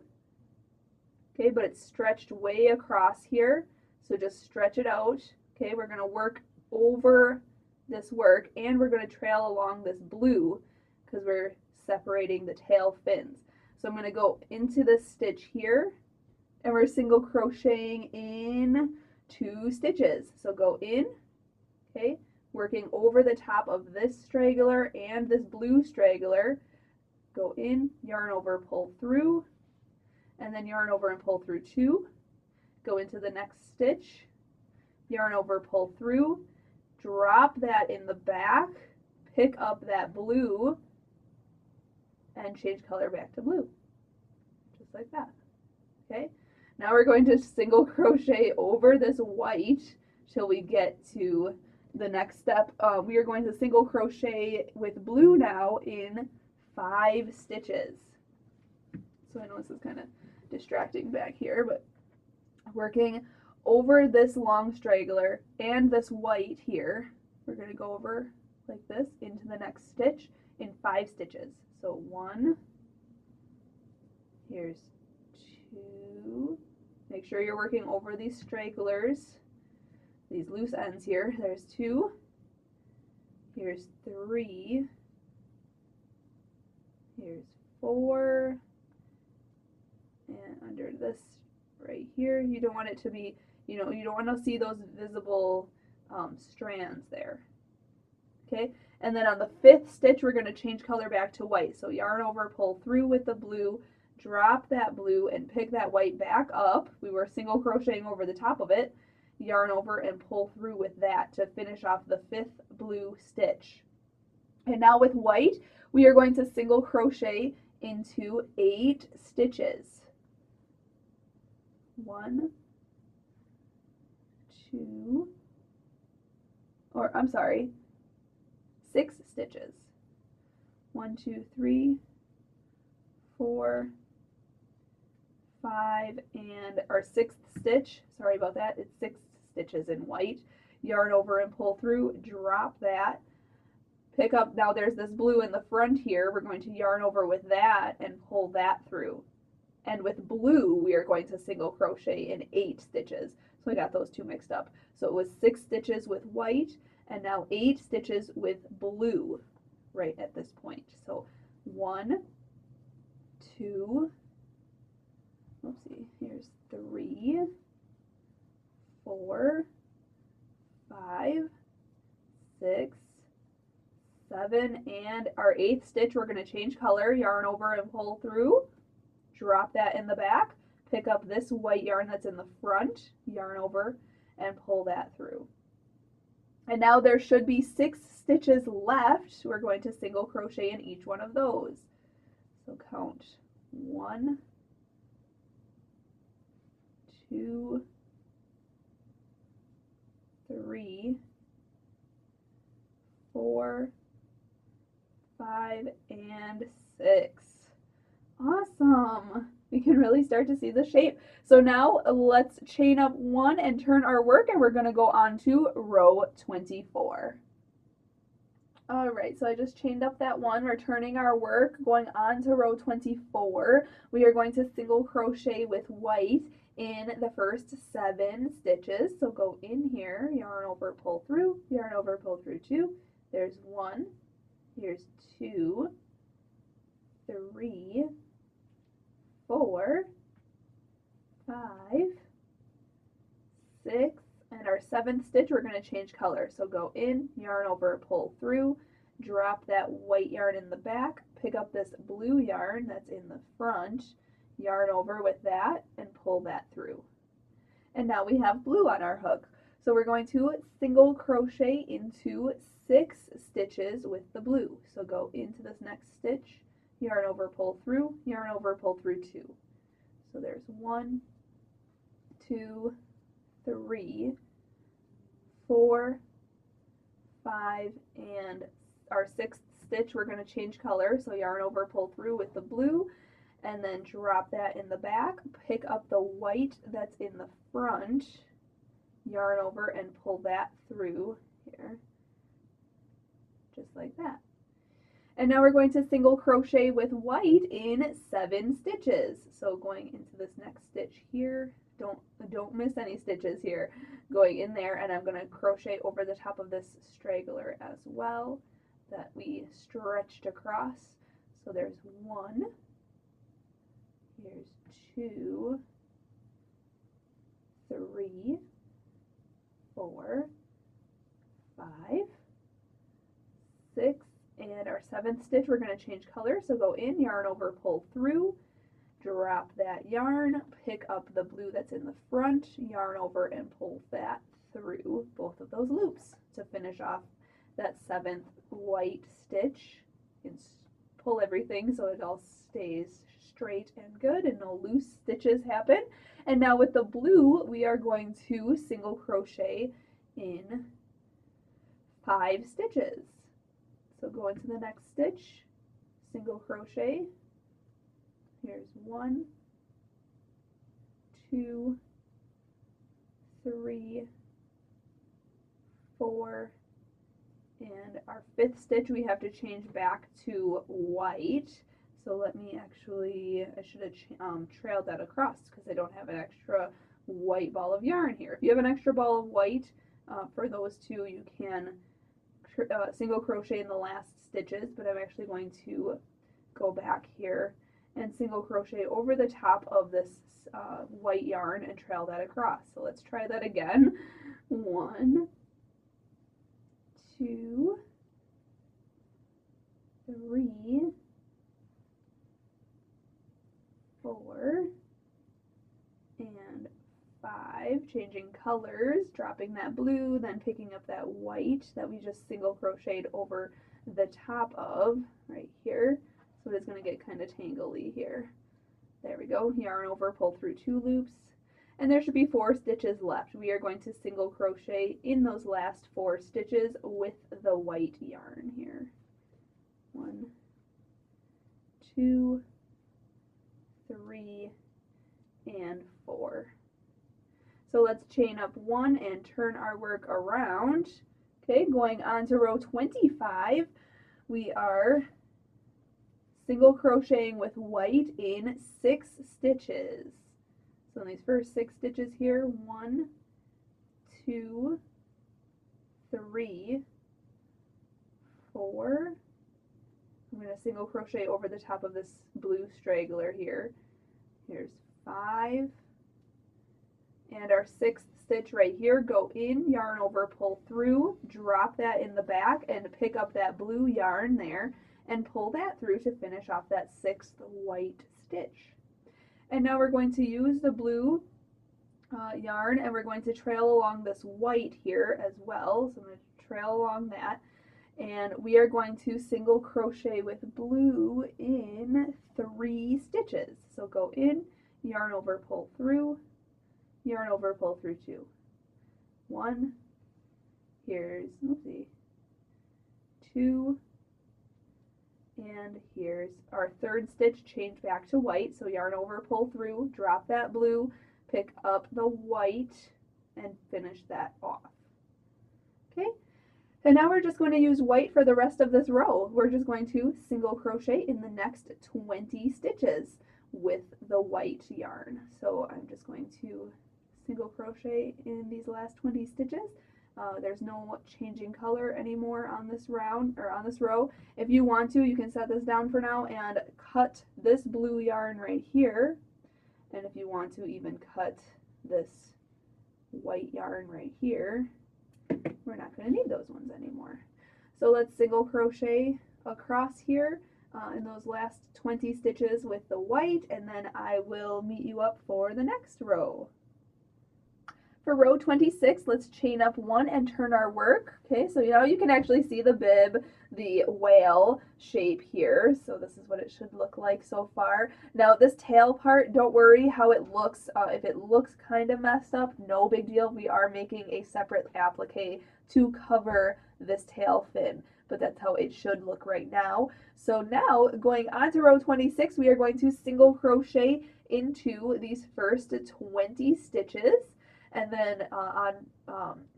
okay, but it's stretched way across here, so just stretch it out, okay. We're going to work over this work, and we're going to trail along this blue because we're separating the tail fins. So I'm going to go into this stitch here, and we're single crocheting in 2 stitches. So go in, okay, working over the top of this straggler and this blue straggler. Go in, yarn over, pull through, and then yarn over and pull through 2. Go into the next stitch, yarn over, pull through, drop that in the back, pick up that blue, and change color back to blue, just like that, okay? Now we're going to single crochet over this white till we get to the next step. We are going to single crochet with blue now in 5 stitches. So I know this is kind of distracting back here, but working over this long straggler and this white here, we're going to go over like this into the next stitch in 5 stitches. So 1, here's 2, make sure you're working over these stragglers, these loose ends here. There's 2, here's 3, here's 4, and under this right here, you don't want it to be, you don't want to see those visible strands there, okay? And then on the 5th stitch, we're going to change color back to white. So yarn over, pull through with the blue, drop that blue, and pick that white back up. We were single crocheting over the top of it. Yarn over and pull through with that to finish off the 5th blue stitch. And now with white, we are going to single crochet into 8 stitches. 1, 2, or I'm sorry, 6 stitches. 1, 2, 3, 4, 5, and our 6th stitch, sorry about that, it's 6 stitches in white. Yarn over and pull through, drop that, pick up, now there's this blue in the front here, we're going to yarn over with that and pull that through. And with blue, we are going to single crochet in 8 stitches. So I got those 2 mixed up. So it was 6 stitches with white, and now 8 stitches with blue right at this point. So 1, 2, oopsie, here's 3, 4, 5, 6, 7, and our 8th stitch, we're going to change color, yarn over and pull through, drop that in the back, pick up this white yarn that's in the front, yarn over, and pull that through. And now there should be 6 stitches left. We're going to single crochet in each one of those. So count 1, 2, 3, 4, 5, and 6. Awesome. We can really start to see the shape. So now let's chain up 1 and turn our work, and we're going to go on to row 24. Alright, so I just chained up that one, returning our work, going on to row 24. We are going to single crochet with white in the first 7 stitches. So go in here, yarn over, pull through, yarn over, pull through 2. There's 1, here's 2, 3, 4, 5, 6, and our 7th stitch we're going to change color. So go in, yarn over, pull through, drop that white yarn in the back, pick up this blue yarn that's in the front, yarn over with that, and pull that through. And now we have blue on our hook. So we're going to single crochet into 6 stitches with the blue. So go into this next stitch, yarn over, pull through, yarn over, pull through 2. So there's 1, 2, 3, 4, 5, and our 6th stitch we're going to change color, so yarn over, pull through with the blue, and then drop that in the back, pick up the white that's in the front, yarn over and pull that through here, just like that. And now we're going to single crochet with white in 7 stitches. So going into this next stitch here, don't miss any stitches here, going in there, and I'm going to crochet over the top of this straggler as well that we stretched across. So there's 1, here's 2, 3, 4, 5, 6, and our 7th stitch we're going to change color. So go in, yarn over, pull through, drop that yarn, pick up the blue that's in the front, yarn over and pull that through both of those loops to finish off that 7th white stitch. You can pull everything so it all stays straight and good and no loose stitches happen. And now with the blue we are going to single crochet in 5 stitches. So go into the next stitch, single crochet. Here's 1, 2, 3, 4, and our 5th stitch we have to change back to white. So let me actually, I should have trailed that across because I don't have an extra white ball of yarn here. If you have an extra ball of white, for those two you can single crochet in the last stitches, but I'm actually going to go back here and single crochet over the top of this white yarn and trail that across. So let's try that again. 1, 2, 3, 4, and 5, changing colors, dropping that blue, then picking up that white that we just single crocheted over the top of right here. So it's going to get kind of tangly here. There we go, yarn over, pull through 2 loops, and there should be 4 stitches left. We are going to single crochet in those last 4 stitches with the white yarn here. 1, 2, 3, and 4. So let's chain up 1 and turn our work around. Okay, going on to row 25, we are single crocheting with white in 6 stitches. So in these first 6 stitches here, 1, 2, 3, 4. I'm going to single crochet over the top of this blue straggler here. Here's 5. And our 6th stitch right here, go in, yarn over, pull through, drop that in the back, and pick up that blue yarn there, and pull that through to finish off that 6th white stitch. And now we're going to use the blue yarn, and we're going to trail along this white here as well. So I'm going to trail along that, and we are going to single crochet with blue in 3 stitches. So go in, yarn over, pull through, yarn over, pull through 2. 1, here's, oopsie, 2, and here's our 3rd stitch, change back to white, so yarn over, pull through, drop that blue, pick up the white, and finish that off. Okay, And now we're just going to use white for the rest of this row. We're just going to single crochet in the next 20 stitches with the white yarn. So I'm just going to single crochet in these last 20 stitches. There's no changing color anymore on this round or on this row. If you want to, you can set this down for now and cut this blue yarn right here. And if you want to, even cut this white yarn right here. We're not going to need those ones anymore. So let's single crochet across here in those last 20 stitches with the white, and then I will meet you up for the next row. For row 26, let's chain up 1 and turn our work. Okay, so now you can actually see the bib, the whale shape here. So this is what it should look like so far. Now this tail part, don't worry how it looks. If it looks kind of messed up, no big deal. We are making a separate applique to cover this tail fin, but that's how it should look right now. So now going on to row 26, we are going to single crochet into these first 20 stitches. And then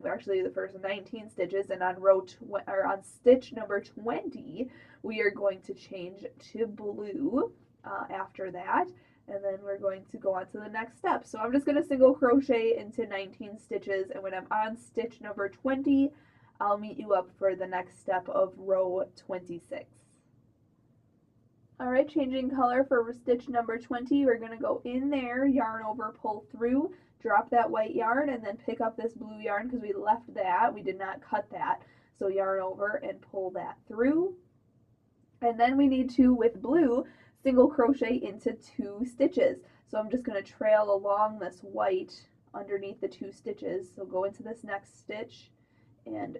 actually the first 19 stitches, and on on stitch number 20, we are going to change to blue after that, and then we're going to go on to the next step. So I'm just going to single crochet into 19 stitches, and when I'm on stitch number 20, I'll meet you up for the next step of row 26. Alright, changing color for stitch number 20, we're going to go in there, yarn over, pull through, drop that white yarn, and then pick up this blue yarn because we left that. We did not cut that. So yarn over and pull that through. And then we need to, with blue, single crochet into 2 stitches. So I'm just going to trail along this white underneath the 2 stitches. So go into this next stitch and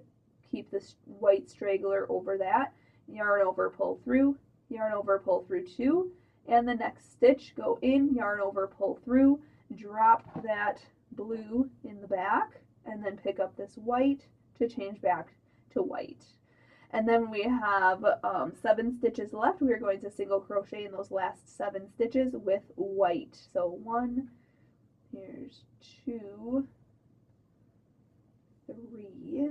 keep this white straggler over that. Yarn over, pull through, yarn over, pull through 2. And the next stitch, go in, yarn over, pull through, drop that blue in the back, and then pick up this white to change back to white. And then we have 7 stitches left. We are going to single crochet in those last 7 stitches with white. So 1, here's 2, 3,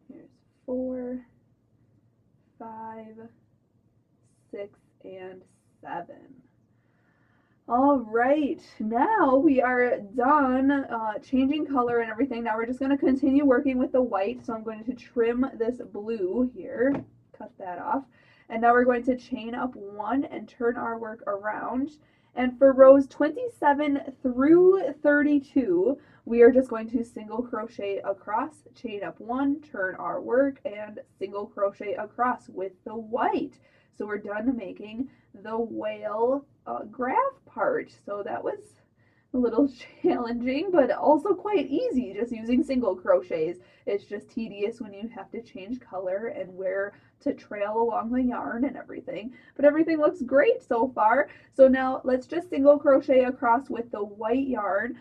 here's 4, 5, 6, and 7. All right, now we are done changing color and everything. Now we're just going to continue working with the white. So I'm going to trim this blue here, cut that off. And now we're going to chain up 1 and turn our work around. And for rows 27 through 32, we are just going to single crochet across, chain up 1, turn our work, and single crochet across with the white. So we're done making the whale graph part. So that was a little challenging, but also quite easy just using single crochets. It's just tedious when you have to change color and where to trail along the yarn and everything. But everything looks great so far. So now let's just single crochet across with the white yarn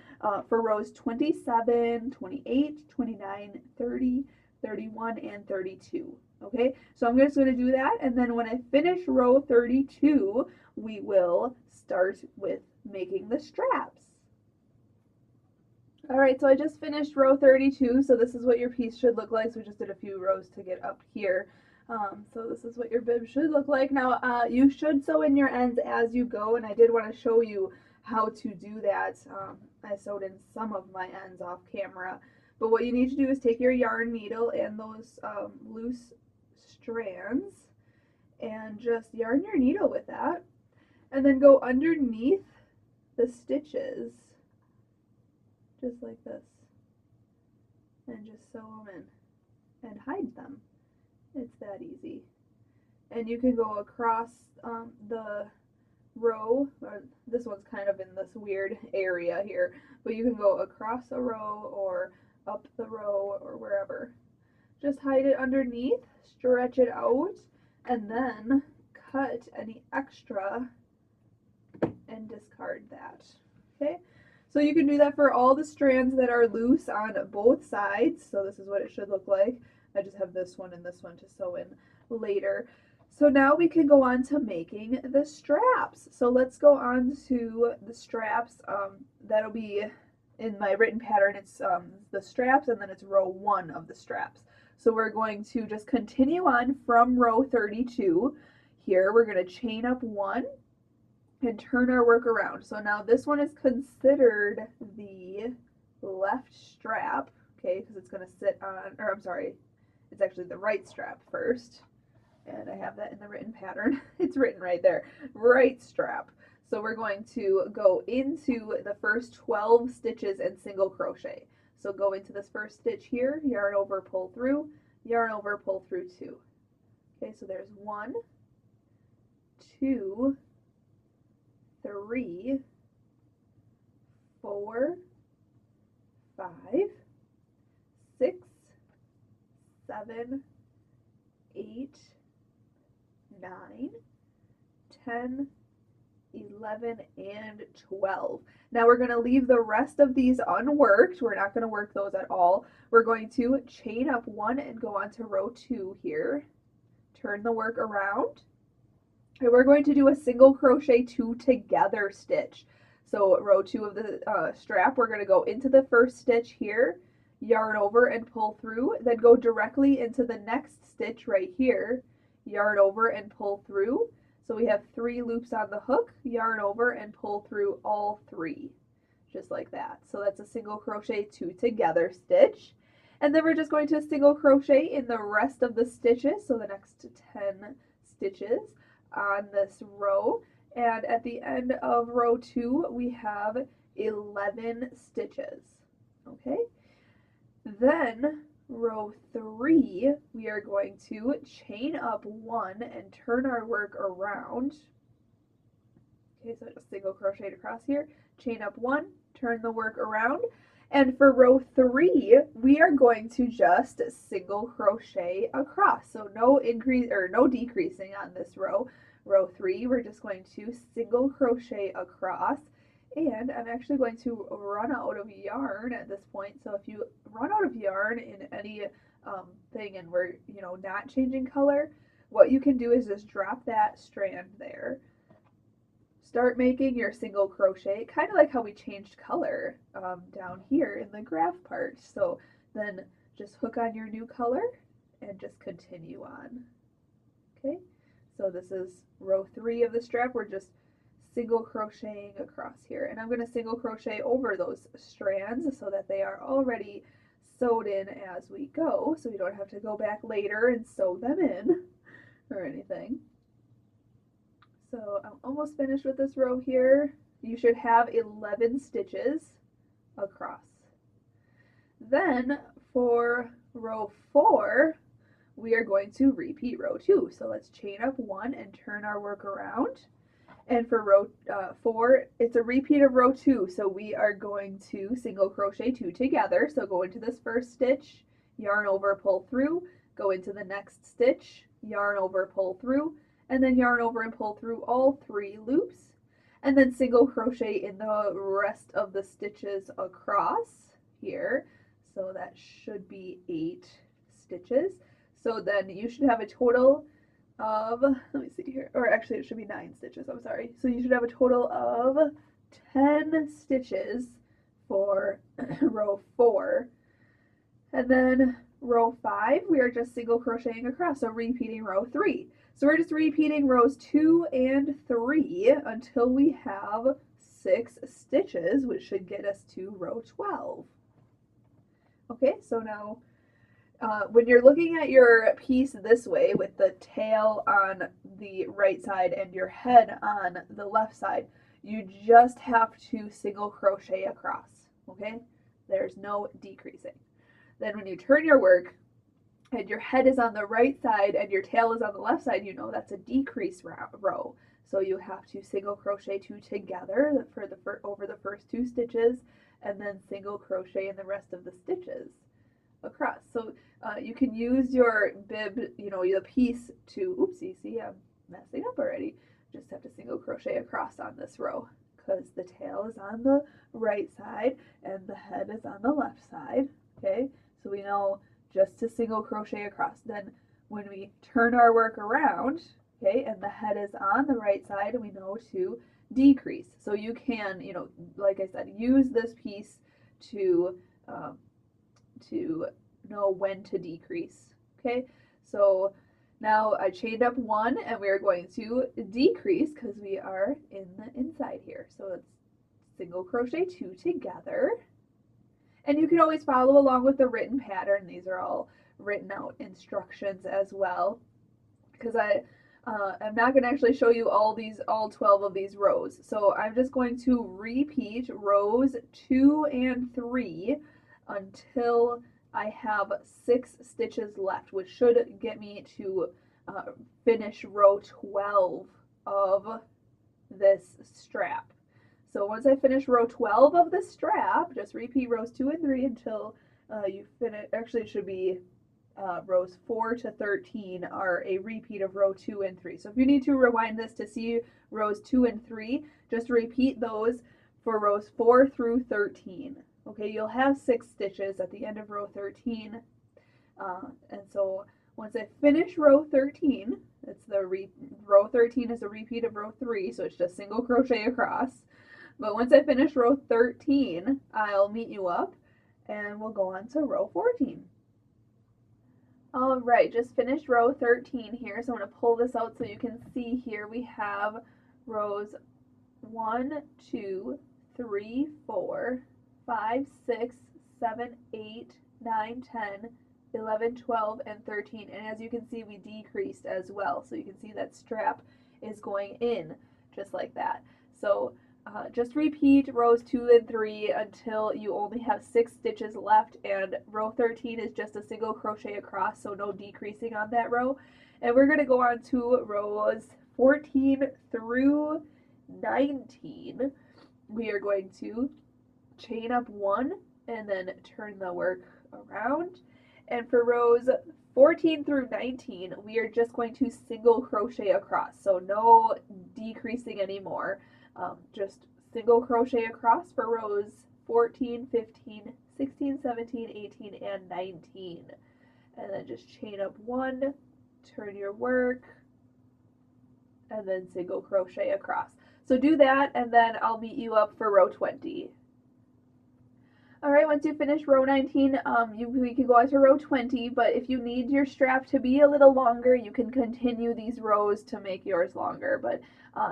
for rows 27, 28, 29, 30, 31, and 32. Okay, so I'm just going to do that, and then when I finish row 32, we will start with making the straps. Alright, so I just finished row 32, so this is what your piece should look like. So we just did a few rows to get up here. So this is what your bib should look like. Now, you should sew in your ends as you go, and I did want to show you how to do that. I sewed in some of my ends off camera, but what you need to do is take your yarn needle and those loose strands and just yarn your needle with that, and then go underneath the stitches just like this and just sew them in and hide them. It's that easy. And you can go across the row, or this one's kind of in this weird area here, but you can go across a row or up the row or wherever. Just hide it underneath, stretch it out, and then cut any extra and discard that. Okay, so you can do that for all the strands that are loose on both sides. So this is what it should look like. I just have this one and this one to sew in later. So now we can go on to making the straps. So let's go on to the straps. That'll be in my written pattern, it's the straps, and then it's row 1 of the straps. So we're going to just continue on from row 32. Here we're going to chain up 1 and turn our work around. So now this one is considered the left strap, okay, because it's going to sit on, or I'm sorry, it's actually the right strap first. And I have that in the written pattern. It's written right there, right strap. So we're going to go into the first 12 stitches and single crochet. So go into this first stitch here, yarn over, pull through, yarn over, pull through 2. Okay, so there's 1, 2, 3, 4, 5, 6, 7, 8, 9, 10, 11, and 12. Now we're going to leave the rest of these unworked. We're not going to work those at all. We're going to chain up 1 and go on to row 2 here. Turn the work around. And we're going to do a single crochet 2 together stitch. So row 2 of the strap, we're going to go into the first stitch here, yarn over and pull through, then go directly into the next stitch right here, yarn over and pull through. So we have 3 loops on the hook, yarn over and pull through all 3, just like that. So that's a single crochet 2 together stitch. And then we're just going to single crochet in the rest of the stitches, so the next 10 stitches on this row. And at the end of row 2, we have 11 stitches. Okay? Then row 3, we are going to chain up 1 and turn our work around. Okay, so just single crochet across here, chain up 1, turn the work around. And for row 3, we are going to just single crochet across. So no increase or no decreasing on this row. Row 3, we're just going to single crochet across. And I'm actually going to run out of yarn at this point. So if you run out of yarn in any thing and we're, not changing color, what you can do is just drop that strand there. Start making your single crochet, kind of like how we changed color down here in the graph part. So then just hook on your new color and just continue on. Okay, so this is row 3 of the strap. We're just single crocheting across here, and I'm going to single crochet over those strands so that they are already sewed in as we go, so we don't have to go back later and sew them in or anything. So I'm almost finished with this row here. You should have 11 stitches across. Then for row 4, we are going to repeat row 2. So let's chain up 1 and turn our work around. And for row 4, it's a repeat of row 2. So we are going to single crochet 2 together. So go into this first stitch, yarn over, pull through, go into the next stitch, yarn over, pull through, and then yarn over and pull through all 3 loops, and then single crochet in the rest of the stitches across here. So that should be 8 stitches. So then you should have a total of, let me see here, or actually it should be 9 stitches, I'm sorry. So you should have a total of 10 stitches for row 4. And then row 5, we are just single crocheting across, so repeating row 3. So we're just repeating rows 2 and 3 until we have 6 stitches, which should get us to row 12. Okay, so now when you're looking at your piece this way with the tail on the right side and your head on the left side, you just have to single crochet across, okay? There's no decreasing. Then when you turn your work and your head is on the right side and your tail is on the left side, you know that's a decrease row. So you have to single crochet 2 together over the first 2 stitches, and then single crochet in the rest of the stitches across. So you can use your bib, the piece to, oopsie, see, I'm messing up already. Just have to single crochet across on this row because the tail is on the right side and the head is on the left side, okay? So we know just to single crochet across. Then when we turn our work around, okay, and the head is on the right side, we know to decrease. So you can, like I said, use this piece to to know when to decrease. Okay, so now I chained up one and we are going to decrease because we are in the inside here. So it's single crochet two together. And you can always follow along with the written pattern. These are all written out instructions as well, because I'm not going to actually show you all 12 of these rows. So I'm just going to repeat rows 2 and 3 until I have 6 stitches left, which should get me to finish row 12 of this strap. So once I finish row 12 of the strap, just repeat rows 2 and 3 until you finish. Actually, it should be rows 4 to 13 are a repeat of row 2 and 3. So if you need to rewind this to see rows 2 and 3, just repeat those for rows 4 through 13. Okay, you'll have 6 stitches at the end of row 13. And so once I finish row 13, row 13 is a repeat of row 3, so it's just single crochet across. But once I finish row 13, I'll meet you up and we'll go on to row 14. Alright, just finished row 13 here, so I'm going to pull this out so you can see here we have rows 1, 2, 3, 4, 5, 6, 7, 8, 9, 10, 11, 12, and 13. And as you can see, we decreased as well. So you can see that strap is going in just like that. So just repeat rows 2 and 3 until you only have 6 stitches left, and row 13 is just a single crochet across, so no decreasing on that row. And we're going to go on to rows 14 through 19. We are going to chain up 1 and then turn the work around. And for rows 14 through 19, we are just going to single crochet across, so no decreasing anymore. Just single crochet across for rows 14, 15, 16, 17, 18, and 19. And then just chain up 1, turn your work, and then single crochet across. So do that, and then I'll meet you up for row 20. Alright, once you finish row 19, we can go on to row 20, but if you need your strap to be a little longer, you can continue these rows to make yours longer, but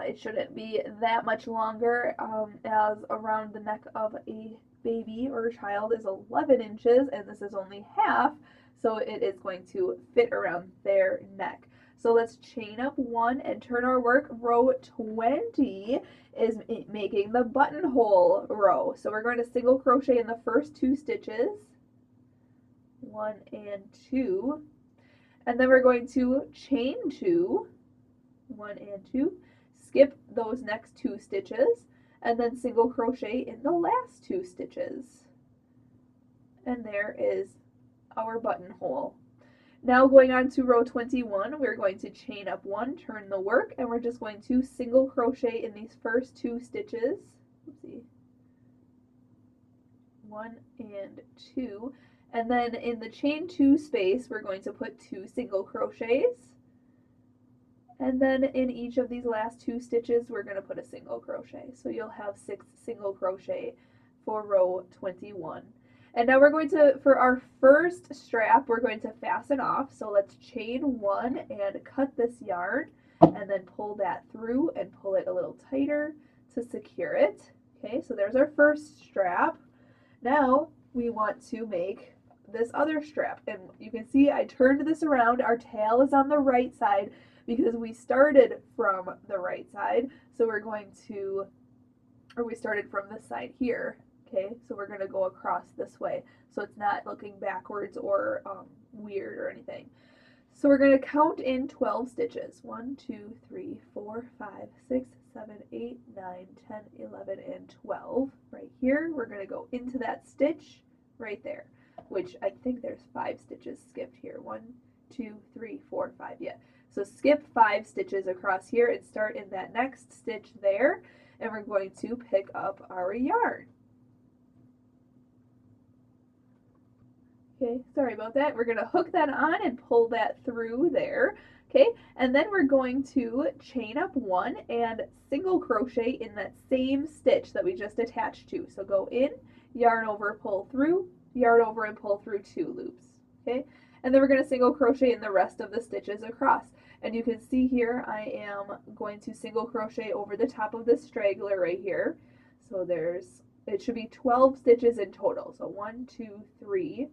it shouldn't be that much longer, as around the neck of a baby or a child is 11 inches, and this is only half, so it is going to fit around their neck. So let's chain up 1 and turn our work. Row 20 is making the buttonhole row. So we're going to single crochet in the first 2 stitches, 1 and 2, and then we're going to chain 2, 1 and 2, skip those next 2 stitches, and then single crochet in the last 2 stitches. And there is our buttonhole. Now going on to row 21, we're going to chain up 1, turn the work, and we're just going to single crochet in these first 2 stitches. Oopsie. 1 and 2. And then in the chain 2 space, we're going to put 2 single crochets. And then in each of these last 2 stitches, we're going to put a single crochet. So you'll have 6 single crochet for row 21. And now we're going to, for our first strap, we're going to fasten off. So let's chain 1 and cut this yarn, and then pull that through and pull it a little tighter to secure it. Okay, so there's our first strap. Now we want to make this other strap, and you can see I turned this around. Our tail is on the right side because we started from the right side. So we're going to, or we started from this side here. Okay, so we're going to go across this way, so it's not looking backwards or weird or anything. So we're going to count in 12 stitches. 1, 2, 3, 4, 5, 6, 7, 8, 9, 10, 11, and 12. Right here, we're going to go into that stitch right there, which I think there's 5 stitches skipped here. 1, 2, 3, 4, 5, yeah. So skip 5 stitches across here and start in that next stitch there, and we're going to pick up our yarn. Okay, sorry about that. We're going to hook that on and pull that through there Okay, and then we're going to chain up one and single crochet in that same stitch that we just attached to. So go in, yarn over, pull through, yarn over and pull through 2 loops. Okay, and then we're going to single crochet in the rest of the stitches across. And you can see here I am going to single crochet over the top of this straggler right here. So it should be 12 stitches in total. So 1, 2, 3,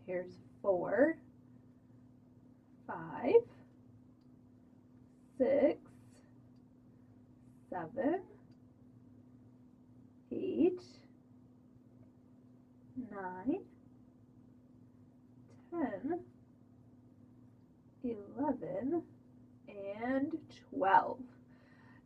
here's 4, 5, 6, 7, 8, 9, 10, 11, and 12.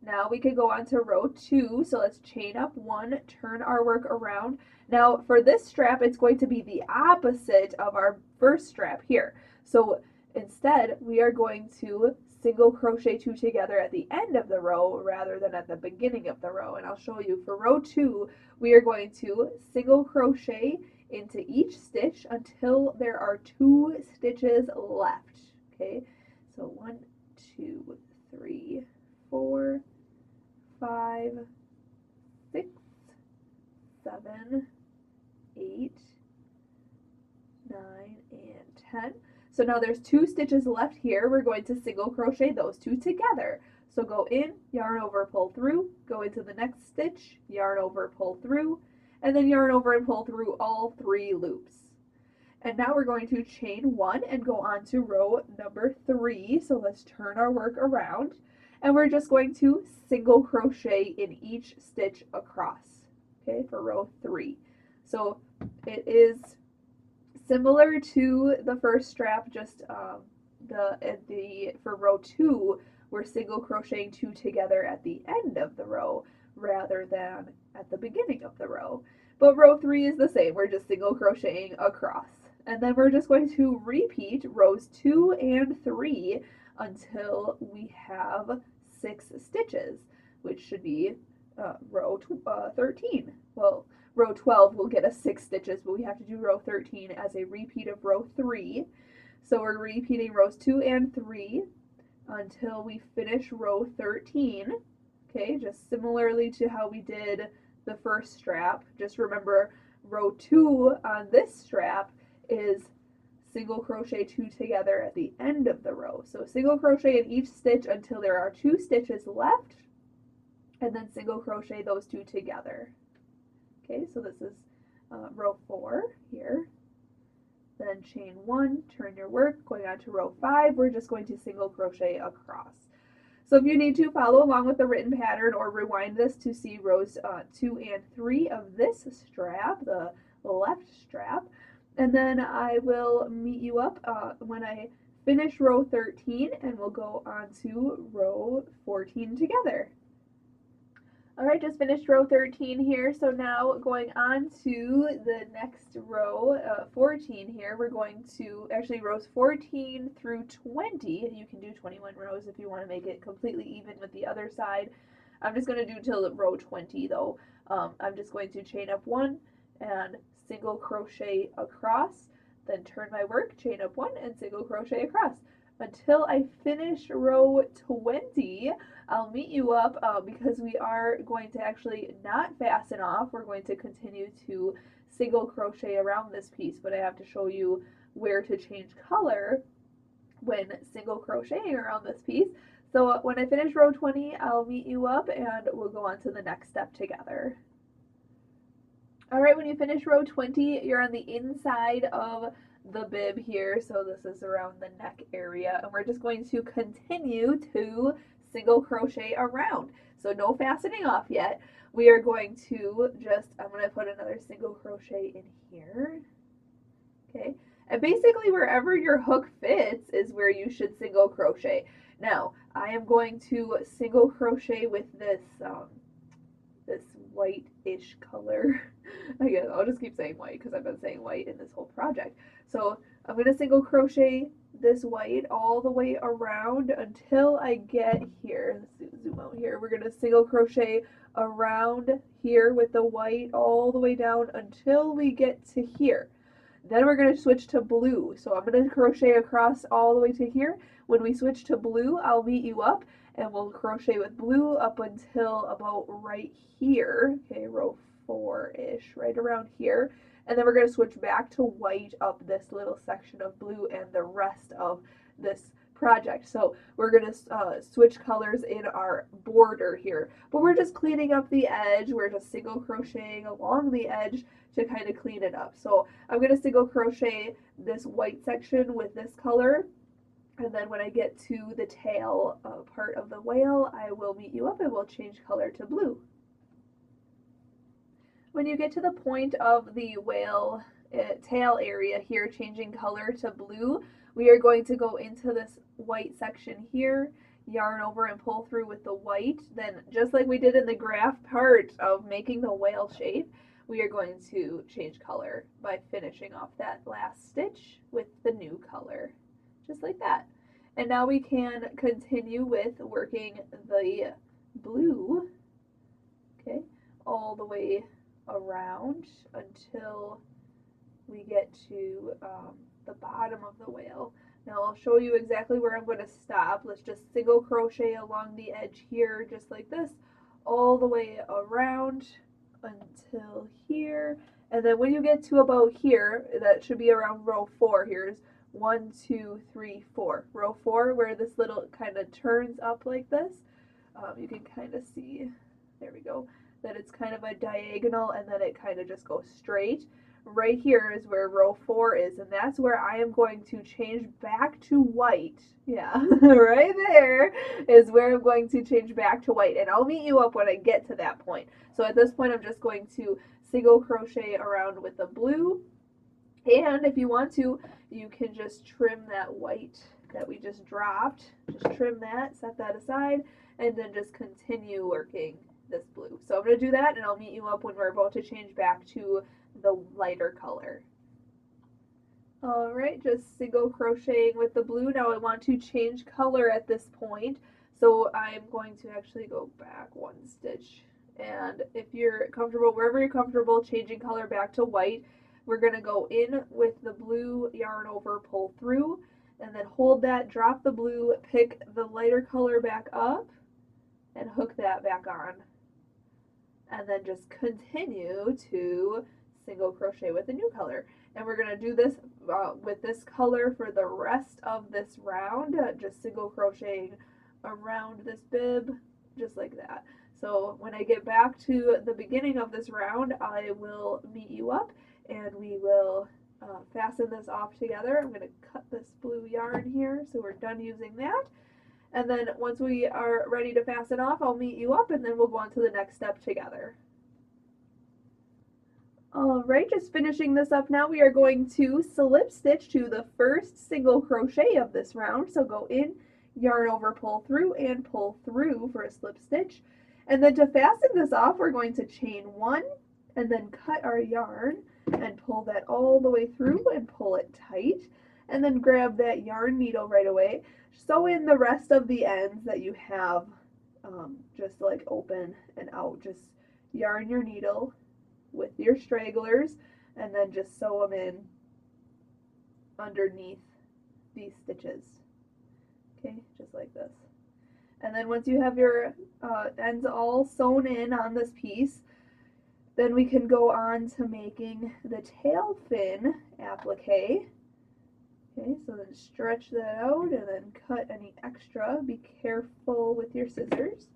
Now we could go on to row 2, so let's chain up 1, turn our work around. Now for this strap, it's going to be the opposite of our first strap here. So instead, we are going to single crochet 2 together at the end of the row rather than at the beginning of the row. And I'll show you for row 2, we are going to single crochet into each stitch until there are 2 stitches left. Okay, so 1, 2, 3, 4, 5, 6, 7, 8, 9, and 10. So now there's 2 stitches left here. We're going to single crochet those 2 together. So go in, yarn over, pull through, go into the next stitch, yarn over, pull through, and then yarn over and pull through all 3 loops. And now we're going to chain 1 and go on to row number 3. So let's turn our work around. And we're just going to single crochet in each stitch across, okay, for row 3. So it is similar to the first strap, just for row 2, we're single crocheting 2 together at the end of the row rather than at the beginning of the row. But row 3 is the same, we're just single crocheting across. And then we're just going to repeat rows 2 and 3 until we have 6 stitches, which should be row 13. Well, row 12 will get us 6 stitches, but we have to do row 13 as a repeat of row 3. So we're repeating rows 2 and 3 until we finish row 13. Okay, just similarly to how we did the first strap. Just remember, row 2 on this strap is single crochet 2 together at the end of the row. So single crochet in each stitch until there are 2 stitches left, and then single crochet those 2 together. Okay, so this is row 4 here. Then chain 1, turn your work, going on to row 5, we're just going to single crochet across. So if you need to, follow along with the written pattern or rewind this to see rows 2 and 3 of this strap, the left strap. And then I will meet you up when I finish row 13, and we'll go on to row 14 together. Alright, just finished row 13 here, so now going on to the next row, 14 here, we're going to, actually rows 14 through 20, you can do 21 rows if you want to make it completely even with the other side. I'm just going to do till row 20 though. I'm just going to chain up 1 and single crochet across, then turn my work, chain up 1 and single crochet across. Until I finish row 20, I'll meet you up because we are going to actually not fasten off. We're going to continue to single crochet around this piece, but I have to show you where to change color when single crocheting around this piece. So when I finish row 20, I'll meet you up and we'll go on to the next step together. Alright, when you finish row 20, you're on the inside of the bib here, so this is around the neck area, and we're just going to continue to single crochet around. So no fastening off yet. We are going to I'm going to put another single crochet in here. Okay, and basically wherever your hook fits is where you should single crochet. Now, I am going to single crochet with this this white-ish color. I guess I'll just keep saying white because I've been saying white in this whole project. So I'm going to single crochet this white all the way around until I get here. Let's zoom out here. We're going to single crochet around here with the white all the way down until we get to here. Then we're going to switch to blue. So I'm going to crochet across all the way to here. When we switch to blue, I'll meet you up and we'll crochet with blue up until about right here. Okay, row 4-ish, right around here. And then we're going to switch back to white up this little section of blue and the rest of this project. So we're going to switch colors in our border here, but we're just cleaning up the edge. We're just single crocheting along the edge to kind of clean it up. So I'm going to single crochet this white section with this color, and then when I get to the tail part of the whale, I will meet you up and we'll change color to blue. When you get to the point of the whale tail area here, changing color to blue, we are going to go into this white section here, yarn over and pull through with the white. Then just like we did in the graph part of making the whale shape, we are going to change color by finishing off that last stitch with the new color, just like that. And now we can continue with working the blue, okay, all the way around until we get to the bottom of the whale. Now I'll show you exactly where I'm going to stop. Let's just single crochet along the edge here, just like this, all the way around until here. And then when you get to about here, that should be around row 4. Here's 1, 2, 3, 4. Row 4, where this little kind of turns up like this. You can kind of see, there we go, that it's kind of a diagonal and then it kind of just goes straight. Right here is where row 4 is, and that's where I am going to change back to white. Yeah, right there is where I'm going to change back to white, and I'll meet you up when I get to that point. So at this point I'm just going to single crochet around with the blue, and if you want to, you can just trim that white that we just dropped. Just trim that, set that aside, and then just continue working this blue. So I'm going to do that, and I'll meet you up when we're about to change back to the lighter color. Alright, just single crocheting with the blue. Now I want to change color at this point, so I'm going to actually go back 1 stitch, and if you're comfortable, wherever you're comfortable changing color back to white, we're going to go in with the blue, yarn over, pull through, and then hold that, drop the blue, pick the lighter color back up, and hook that back on, and then just continue to single crochet with a new color. And we're going to do this with this color for the rest of this round, just single crocheting around this bib, just like that. So when I get back to the beginning of this round, I will meet you up and we will fasten this off together. I'm going to cut this blue yarn here so we're done using that. And then once we are ready to fasten off, I'll meet you up and then we'll go on to the next step together. Alright, just finishing this up now, we are going to slip stitch to the first single crochet of this round. So go in, yarn over, pull through, and pull through for a slip stitch. And then to fasten this off, we're going to chain 1 and then cut our yarn and pull that all the way through and pull it tight. And then grab that yarn needle right away. Sew in the rest of the ends that you have just like open and out. Just yarn your needle with your stragglers and then just sew them in underneath these stitches. Okay, just like this. And then once you have your ends all sewn in on this piece, then we can go on to making the tail fin applique. Okay, so then stretch that out and then cut any extra. Be careful with your scissors.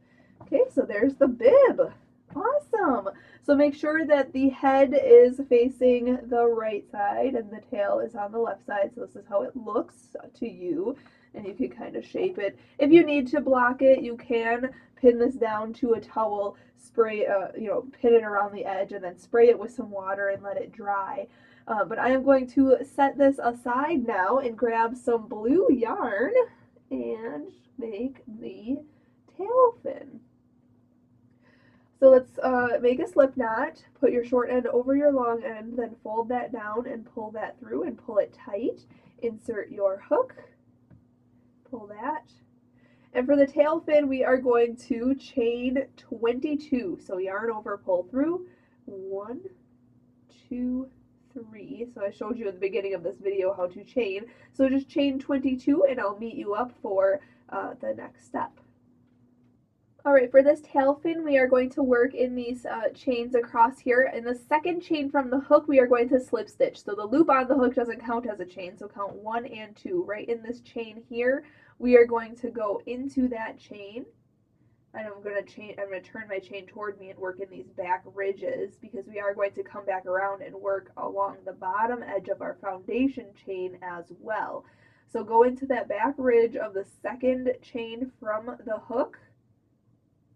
Okay, so there's the bib. Awesome! So make sure that the head is facing the right side and the tail is on the left side. So this is how it looks to you, and you can kind of shape it. If you need to block it, you can pin this down to a towel, spray, pin it around the edge, and then spray it with some water and let it dry. But I am going to set this aside now and grab some blue yarn and make the tail fin. So let's make a slip knot, put your short end over your long end, then fold that down and pull that through and pull it tight. Insert your hook, pull that. And for the tail fin, we are going to chain 22. So yarn over, pull through, 1, 2, 3. So I showed you at the beginning of this video how to chain. So just chain 22 and I'll meet you up for the next step. Alright, for this tail fin, we are going to work in these chains across here. In the second chain from the hook, we are going to slip stitch. So the loop on the hook doesn't count as a chain, so count 1 and 2. Right in this chain here, we are going to go into that chain. And I'm going to turn my chain toward me and work in these back ridges because we are going to come back around and work along the bottom edge of our foundation chain as well. So go into that back ridge of the second chain from the hook,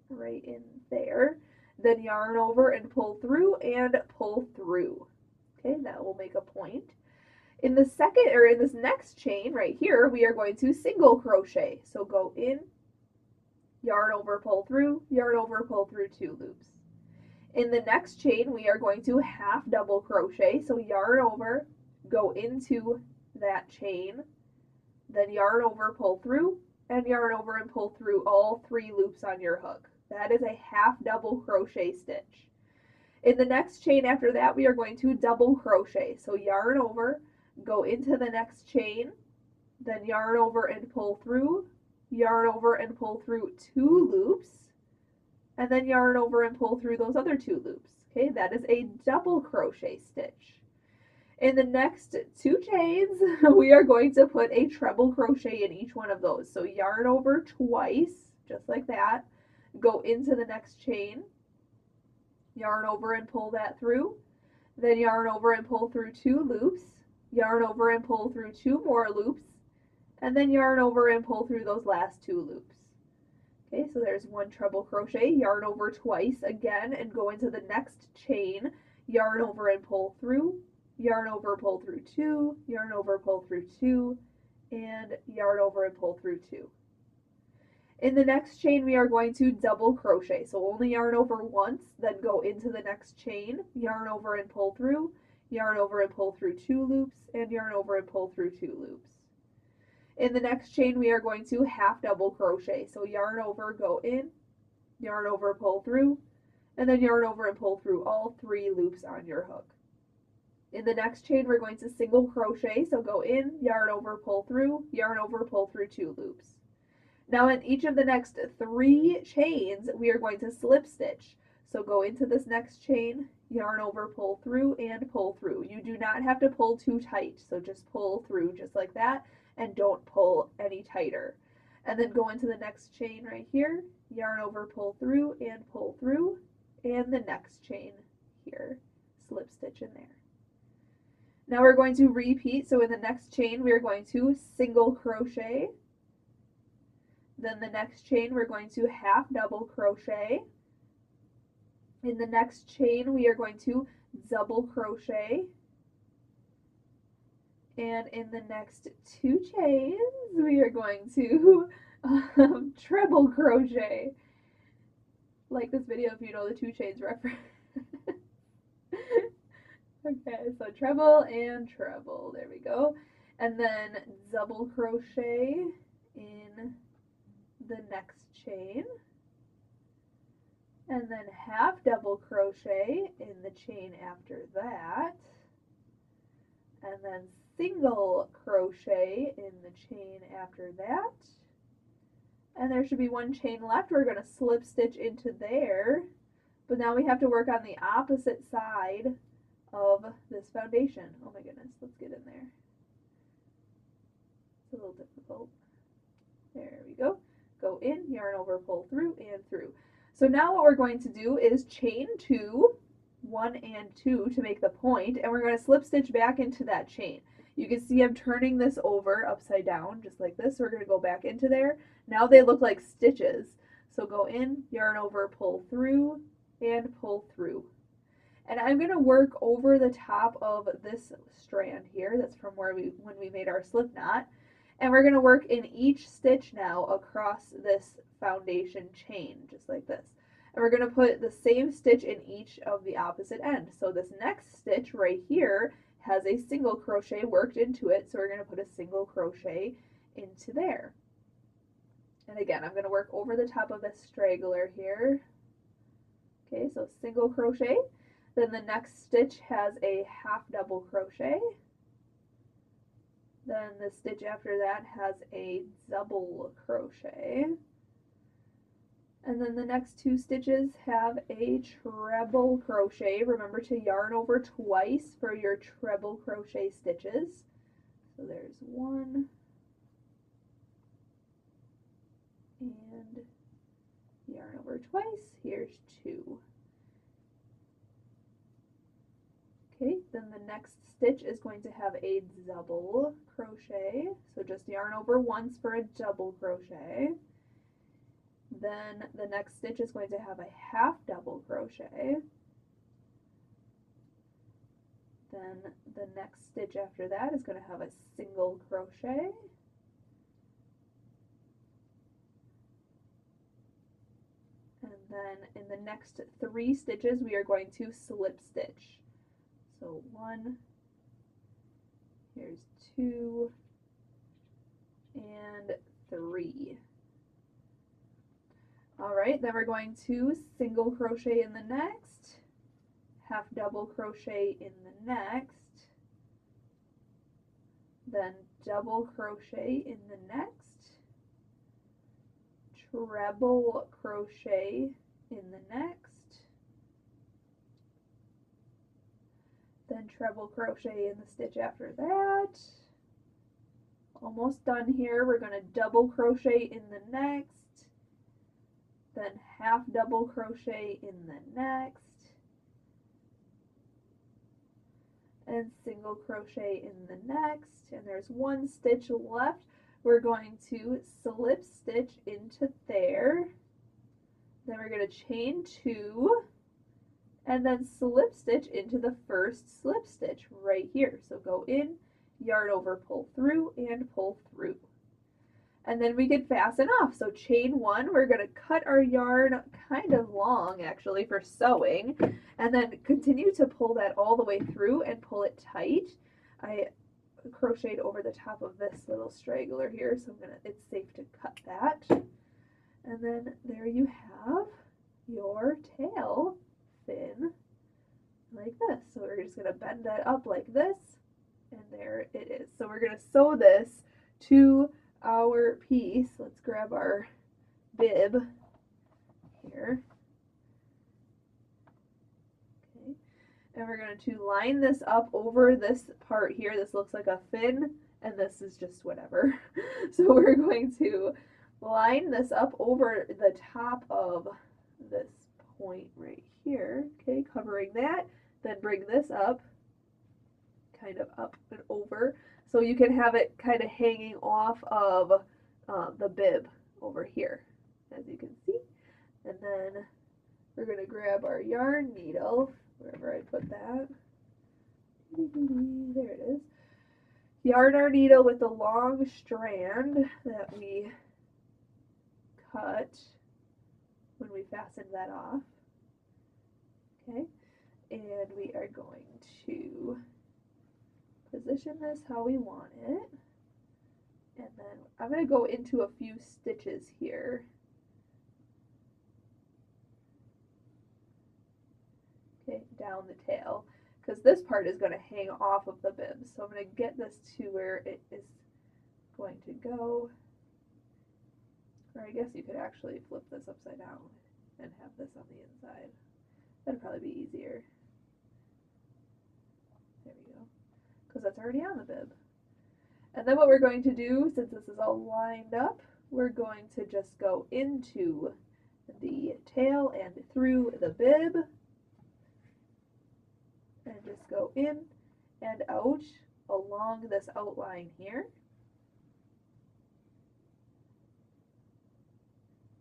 right in there, then yarn over and pull through and pull through. Okay, that will make a point. In the second, or in this next chain right here, we are going to single crochet. So go in, yarn over, pull through, yarn over, pull through 2 loops. In the next chain, we are going to half double crochet. So yarn over, go into that chain, then yarn over, pull through, and yarn over and pull through all 3 loops on your hook. That is a half double crochet stitch. In the next chain after that, we are going to double crochet. So yarn over, go into the next chain, then yarn over and pull through, yarn over and pull through 2 loops, and then yarn over and pull through those other 2 loops. Okay, that is a double crochet stitch. In the next 2 chains, we are going to put a treble crochet in each one of those. So yarn over twice, just like that, go into the next chain, yarn over and pull that through, then yarn over and pull through 2 loops, yarn over and pull through 2 more loops, and then yarn over and pull through those last 2 loops. Okay, so there's 1 treble crochet, yarn over twice again, and go into the next chain, yarn over and pull through, yarn over, pull through 2, yarn over, pull through 2, and yarn over and pull through 2. In the next chain, we are going to double crochet. So only yarn over once, then go into the next chain, yarn over and pull through, yarn over and pull through 2 loops, and yarn over and pull through 2 loops. In the next chain, we are going to half double crochet. So yarn over, go in, yarn over, pull through, and then yarn over and pull through all 3 loops on your hook. In the next chain, we're going to single crochet. So go in, yarn over, pull through, yarn over, pull through 2 loops. Now in each of the next 3 chains, we are going to slip stitch. So go into this next chain, yarn over, pull through, and pull through. You do not have to pull too tight, so just pull through just like that, and don't pull any tighter. And then go into the next chain right here, yarn over, pull through, and the next chain here, slip stitch in there. Now we're going to repeat, so in the next chain, we are going to single crochet. Then the next chain, we're going to half double crochet. In the next chain, we are going to double crochet. And in the next 2 chains, we are going to treble crochet. Like this video if you know the 2 chains reference. Okay, so treble and treble, there we go. And then double crochet in the next chain, and then half double crochet in the chain after that, and then single crochet in the chain after that, and there should be 1 chain left. We're going to slip stitch into there, but now we have to work on the opposite side of this foundation. Oh my goodness, let's get in there. It's a little difficult. There we go. Go in, yarn over, pull through, and through. So now what we're going to do is chain 2, 1 and 2 to make the point, and we're going to slip stitch back into that chain. You can see I'm turning this over upside down, just like this. So we're going to go back into there. Now they look like stitches. So go in, yarn over, pull through, and pull through. And I'm going to work over the top of this strand here. That's from where when we made our slip knot. And we're going to work in each stitch now across this foundation chain, just like this. And we're going to put the same stitch in each of the opposite end. So this next stitch right here has a single crochet worked into it, so we're going to put a single crochet into there. And again, I'm going to work over the top of this straggler here. Okay, so single crochet. Then the next stitch has a half double crochet. Then the stitch after that has a double crochet. And then the next two stitches have a treble crochet. Remember to yarn over twice for your treble crochet stitches. So there's one and yarn over twice. Here's two. Okay, then the next stitch is going to have a double crochet. So just yarn over once for a double crochet. Then the next stitch is going to have a half double crochet. Then the next stitch after that is going to have a single crochet. And then in the next three stitches we are going to slip stitch. So one, here's two, and three. Alright, then we're going to single crochet in the next, half double crochet in the next, then double crochet in the next, treble crochet in the next, then treble crochet in the stitch after that. Almost done here. We're going to double crochet in the next, then half double crochet in the next, and single crochet in the next, and there's one stitch left. We're going to slip stitch into there, then we're going to chain two, and then slip stitch into the first slip stitch right here. So go in, yarn over, pull through, and pull through. And then we can fasten off. So chain one, we're going to cut our yarn kind of long actually for sewing, and then continue to pull that all the way through and pull it tight. I crocheted over the top of this little straggler here, so it's safe to cut that. And then there you have your tail fin like this. So we're just going to bend that up like this, and there it is. So we're going to sew this to our piece. Let's grab our bib here. Okay, and we're going to line this up over this part here. This looks like a fin, and this is just whatever. So we're going to line this up over the top of this point right here, okay, covering that, then bring this up, kind of up and over, so you can have it kind of hanging off of the bib over here, as you can see. And then we're going to grab our yarn needle, wherever I put that. There it is. Yarn our needle with the long strand that we cut when we fastened that off. Okay, and we are going to position this how we want it, and then I'm going to go into a few stitches here. Okay, down the tail, because this part is going to hang off of the bib, so I'm going to get this to where it is going to go, or I guess you could actually flip this upside down and have this on the inside. That'd probably be easier. There we go, because that's already on the bib. And then what we're going to do, since this is all lined up, we're going to just go into the tail and through the bib, and just go in and out along this outline here.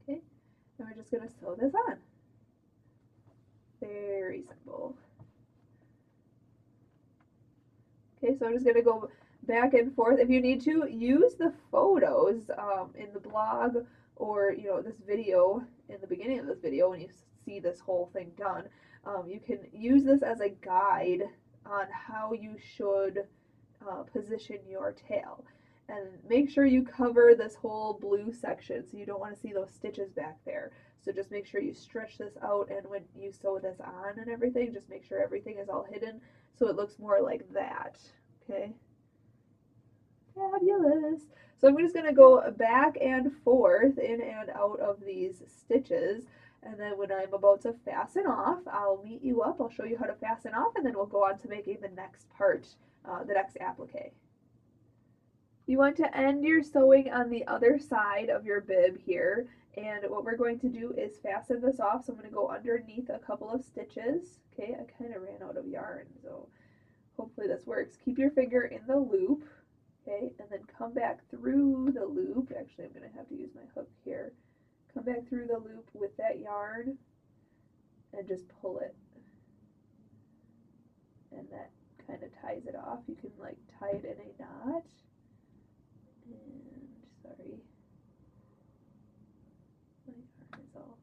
Okay, and we're just going to sew this on. Very simple. Okay, so I'm just going to go back and forth. If you need to, use the photos in the blog, or this video, in the beginning of this video when you see this whole thing done. You can use this as a guide on how you should position your tail. And make sure you cover this whole blue section, so you don't want to see those stitches back there. So just make sure you stretch this out, and when you sew this on and everything, just make sure everything is all hidden so it looks more like that. Okay? Fabulous. So I'm just going to go back and forth in and out of these stitches, and then when I'm about to fasten off, I'll meet you up, I'll show you how to fasten off, and then we'll go on to making the next part, the next applique. You want to end your sewing on the other side of your bib here, and what we're going to do is fasten this off. So I'm going to go underneath a couple of stitches. Okay, I kind of ran out of yarn, so hopefully this works. Keep your finger in the loop, okay, and then come back through the loop. Actually, I'm going to have to use my hook here. Come back through the loop with that yarn and just pull it. And that kind of ties it off. You can like tie it in a knot. And sorry, my yarn is all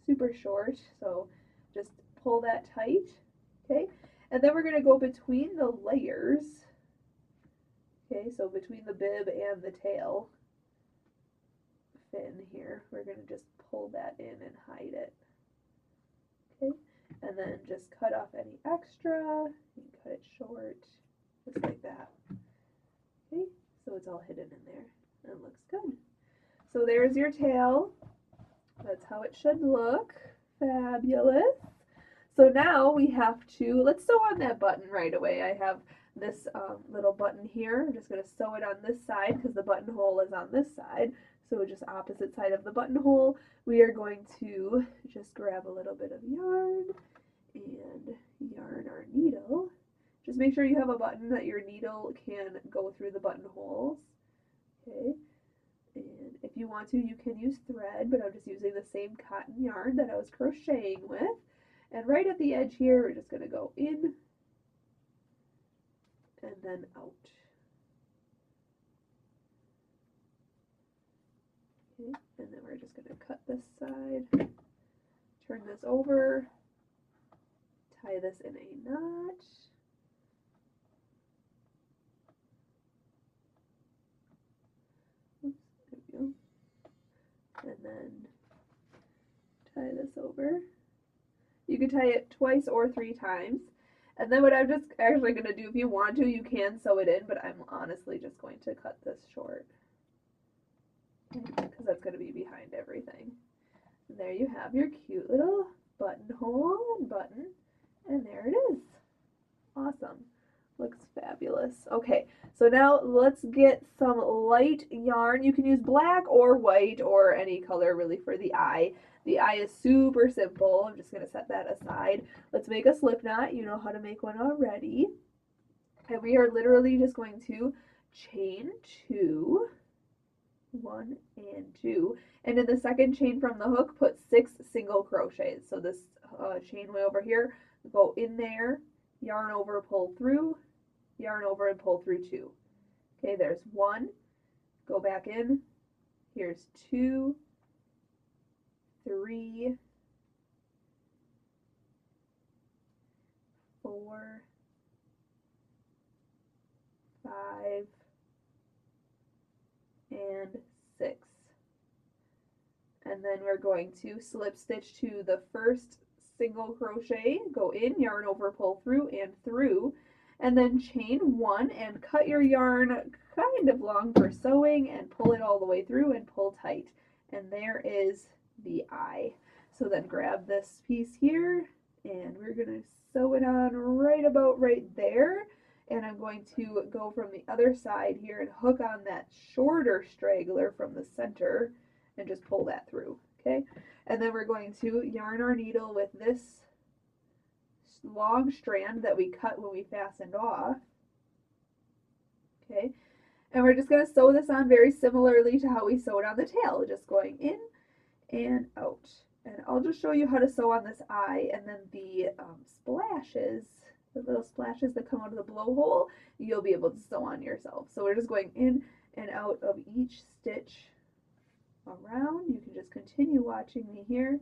super short, so just pull that tight, okay? And then we're going to go between the layers, okay? So between the bib and the tail fin here, we're going to just pull that in and hide it, okay? And then just cut off any extra, you can cut it short, just like that, okay? So it's all hidden in there, and it looks good. So there's your tail. That's how it should look. Fabulous. So now we have to, let's sew on that button right away. I have this little button here. I'm just going to sew it on this side because the buttonhole is on this side. So just opposite side of the buttonhole, we are going to just grab a little bit of yarn and yarn our needle. Just make sure you have a button that your needle can go through the buttonholes. Okay. And if you want to, you can use thread, but I'm just using the same cotton yarn that I was crocheting with. And right at the edge here, we're just going to go in and then out. Okay. And then we're just going to cut this side, turn this over, tie this in a knot. And then tie this over. You can tie it twice or 3 times. And then what I'm just actually going to do, if you want to, you can sew it in, but I'm honestly just going to cut this short because that's going to be behind everything. And there you have your cute little buttonhole and button, and there it is. Awesome. Looks fabulous. Okay, so now let's get some light yarn. You can use black or white or any color really for the eye. The eye is super simple. I'm just going to set that aside. Let's make a slip knot. You know how to make one already. And we are literally just going to chain 2, 1 and 2. And in the second chain from the hook, put 6 single crochets. So this chain way over here, go in there, yarn over, pull through, yarn over and pull through 2. Okay, there's 1, go back in, here's 2, 3, 4, 5, and 6. And then we're going to slip stitch to the first single crochet, go in, yarn over, pull through, and then chain 1 and cut your yarn kind of long for sewing and pull it all the way through and pull tight. And there is the eye. So then grab this piece here and we're going to sew it on right about right there. And I'm going to go from the other side here and hook on that shorter straggler from the center and just pull that through, okay? And then we're going to yarn our needle with this long strand that we cut when we fastened off, okay? And we're just going to sew this on very similarly to how we sewed on the tail, just going in and out. And I'll just show you how to sew on this eye, and then the splashes, the little splashes that come out of the blowhole, you'll be able to sew on yourself. So we're just going in and out of each stitch around. You can just continue watching me here.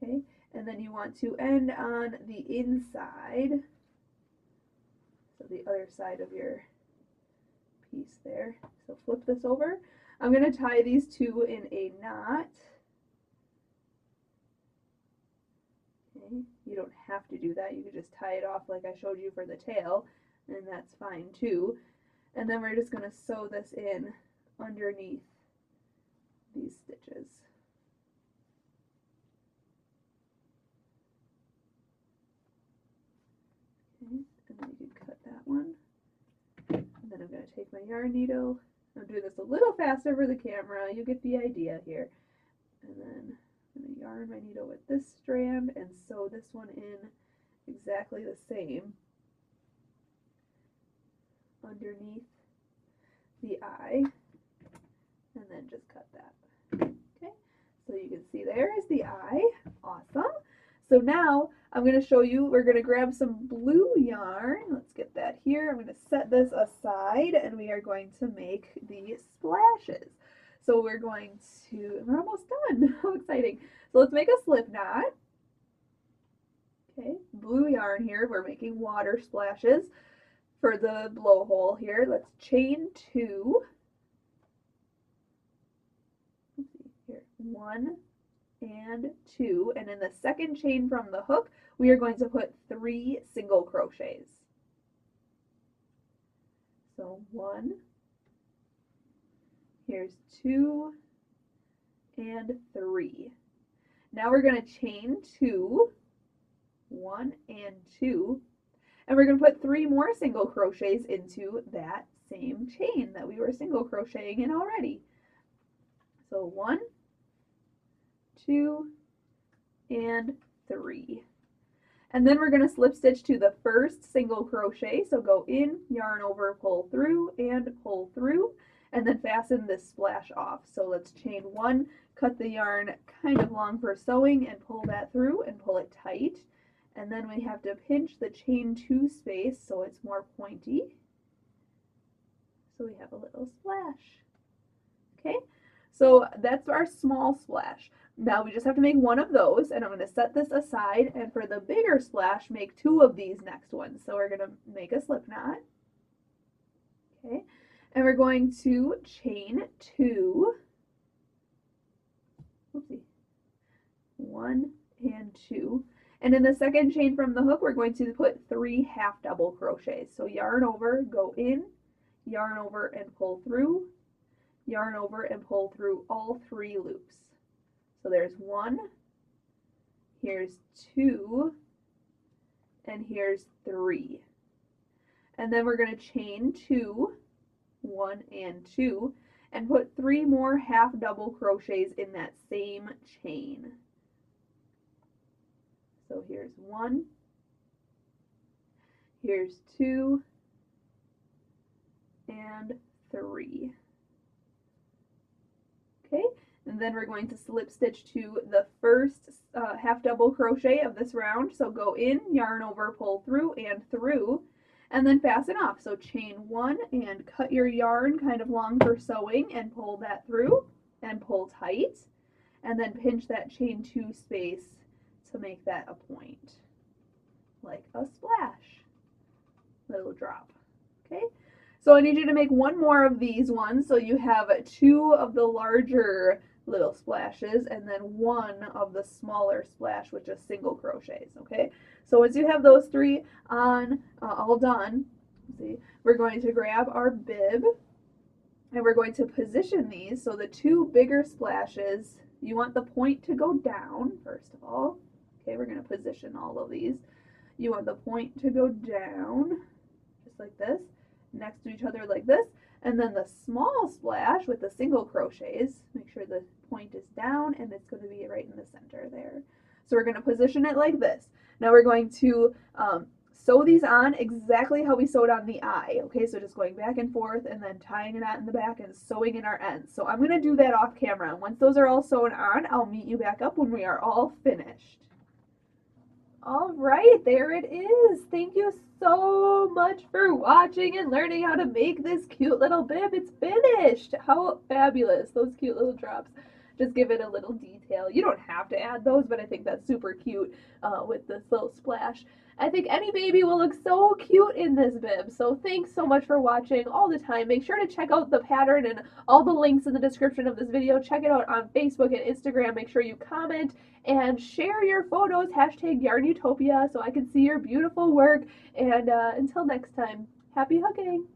Okay, and then you want to end on the inside, so the other side of your piece there. So flip this over. I'm going to tie these two in a knot. Okay. You don't have to do that. You can just tie it off like I showed you for the tail, and that's fine too. And then we're just going to sew this in underneath these stitches. Okay, and then you can cut that one. And then I'm going to take my yarn needle. I'm doing this a little faster for the camera. You get the idea here. And then I'm going to yarn my needle with this strand and sew this one in exactly the same underneath the eye, and then just cut that. Okay, so you can see there is the eye. Awesome. So now I'm going to show you, we're going to grab some blue yarn. Let's get that here. I'm going to set this aside, and we are going to make the splashes. So we're going to, we're almost done. How exciting. So let's make a slip knot. Okay, blue yarn here. We're making water splashes for the blowhole here. Let's chain two. Let's see here. 1 and 2. And in the second chain from the hook, we are going to put 3 single crochets. So 1, here's 2, and 3. Now we're going to chain 2, 1 and 2, and we're going to put 3 more single crochets into that same chain that we were single crocheting in already. So 1, 2, and 3. And then we're going to slip stitch to the first single crochet. So go in, yarn over, pull through, and pull through, and then fasten this splash off. So let's chain 1, cut the yarn kind of long for sewing, and pull that through and pull it tight. And then we have to pinch the chain 2 space so it's more pointy. So we have a little splash. Okay, so that's our small splash. Now we just have to make one of those, and I'm going to set this aside, and for the bigger splash, make 2 of these next ones. So we're going to make a slip knot. Okay, and we're going to chain 2. Oopsie. 1 and 2. And in the second chain from the hook, we're going to put 3 half double crochets. So yarn over, go in, yarn over and pull through, yarn over and pull through all 3 loops. So there's 1, here's 2, and here's 3. And then we're going to chain 2, 1 and 2, and put 3 more half double crochets in that same chain. So here's 1, here's 2, and 3. Okay, and then we're going to slip stitch to the first half double crochet of this round. So go in, yarn over, pull through, and then fasten off. So chain 1 and cut your yarn kind of long for sewing and pull that through and pull tight, and then pinch that chain 2 space to make that a point, like a splash, little drop. Okay, so I need you to make 1 more of these ones, so you have 2 of the larger little splashes and then 1 of the smaller splash with just single crochets. Okay, so once you have those 3 on all done, see, we're going to grab our bib and we're going to position these. So the 2 bigger splashes, you want the point to go down first of all. Okay, we're going to position all of these. You want the point to go down, just like this, next to each other like this, and then the small splash with the single crochets, make sure the point is down and it's going to be right in the center there. So we're going to position it like this. Now we're going to sew these on exactly how we sewed on the eye. Okay, so just going back and forth and then tying a knot in the back and sewing in our ends. So I'm going to do that off camera. And once those are all sewn on, I'll meet you back up when we are all finished. All right, there it is. Thank you so much for watching and learning how to make this cute little bib. It's finished. How fabulous, those cute little drops. just give it a little detail. You don't have to add those, but I think that's super cute with this little splash. I think any baby will look so cute in this bib. So thanks so much for watching all the time. Make sure to check out the pattern and all the links in the description of this video. Check it out on Facebook and Instagram. Make sure you comment and share your photos, hashtag YARNutopia, so I can see your beautiful work. And until next time, happy hooking!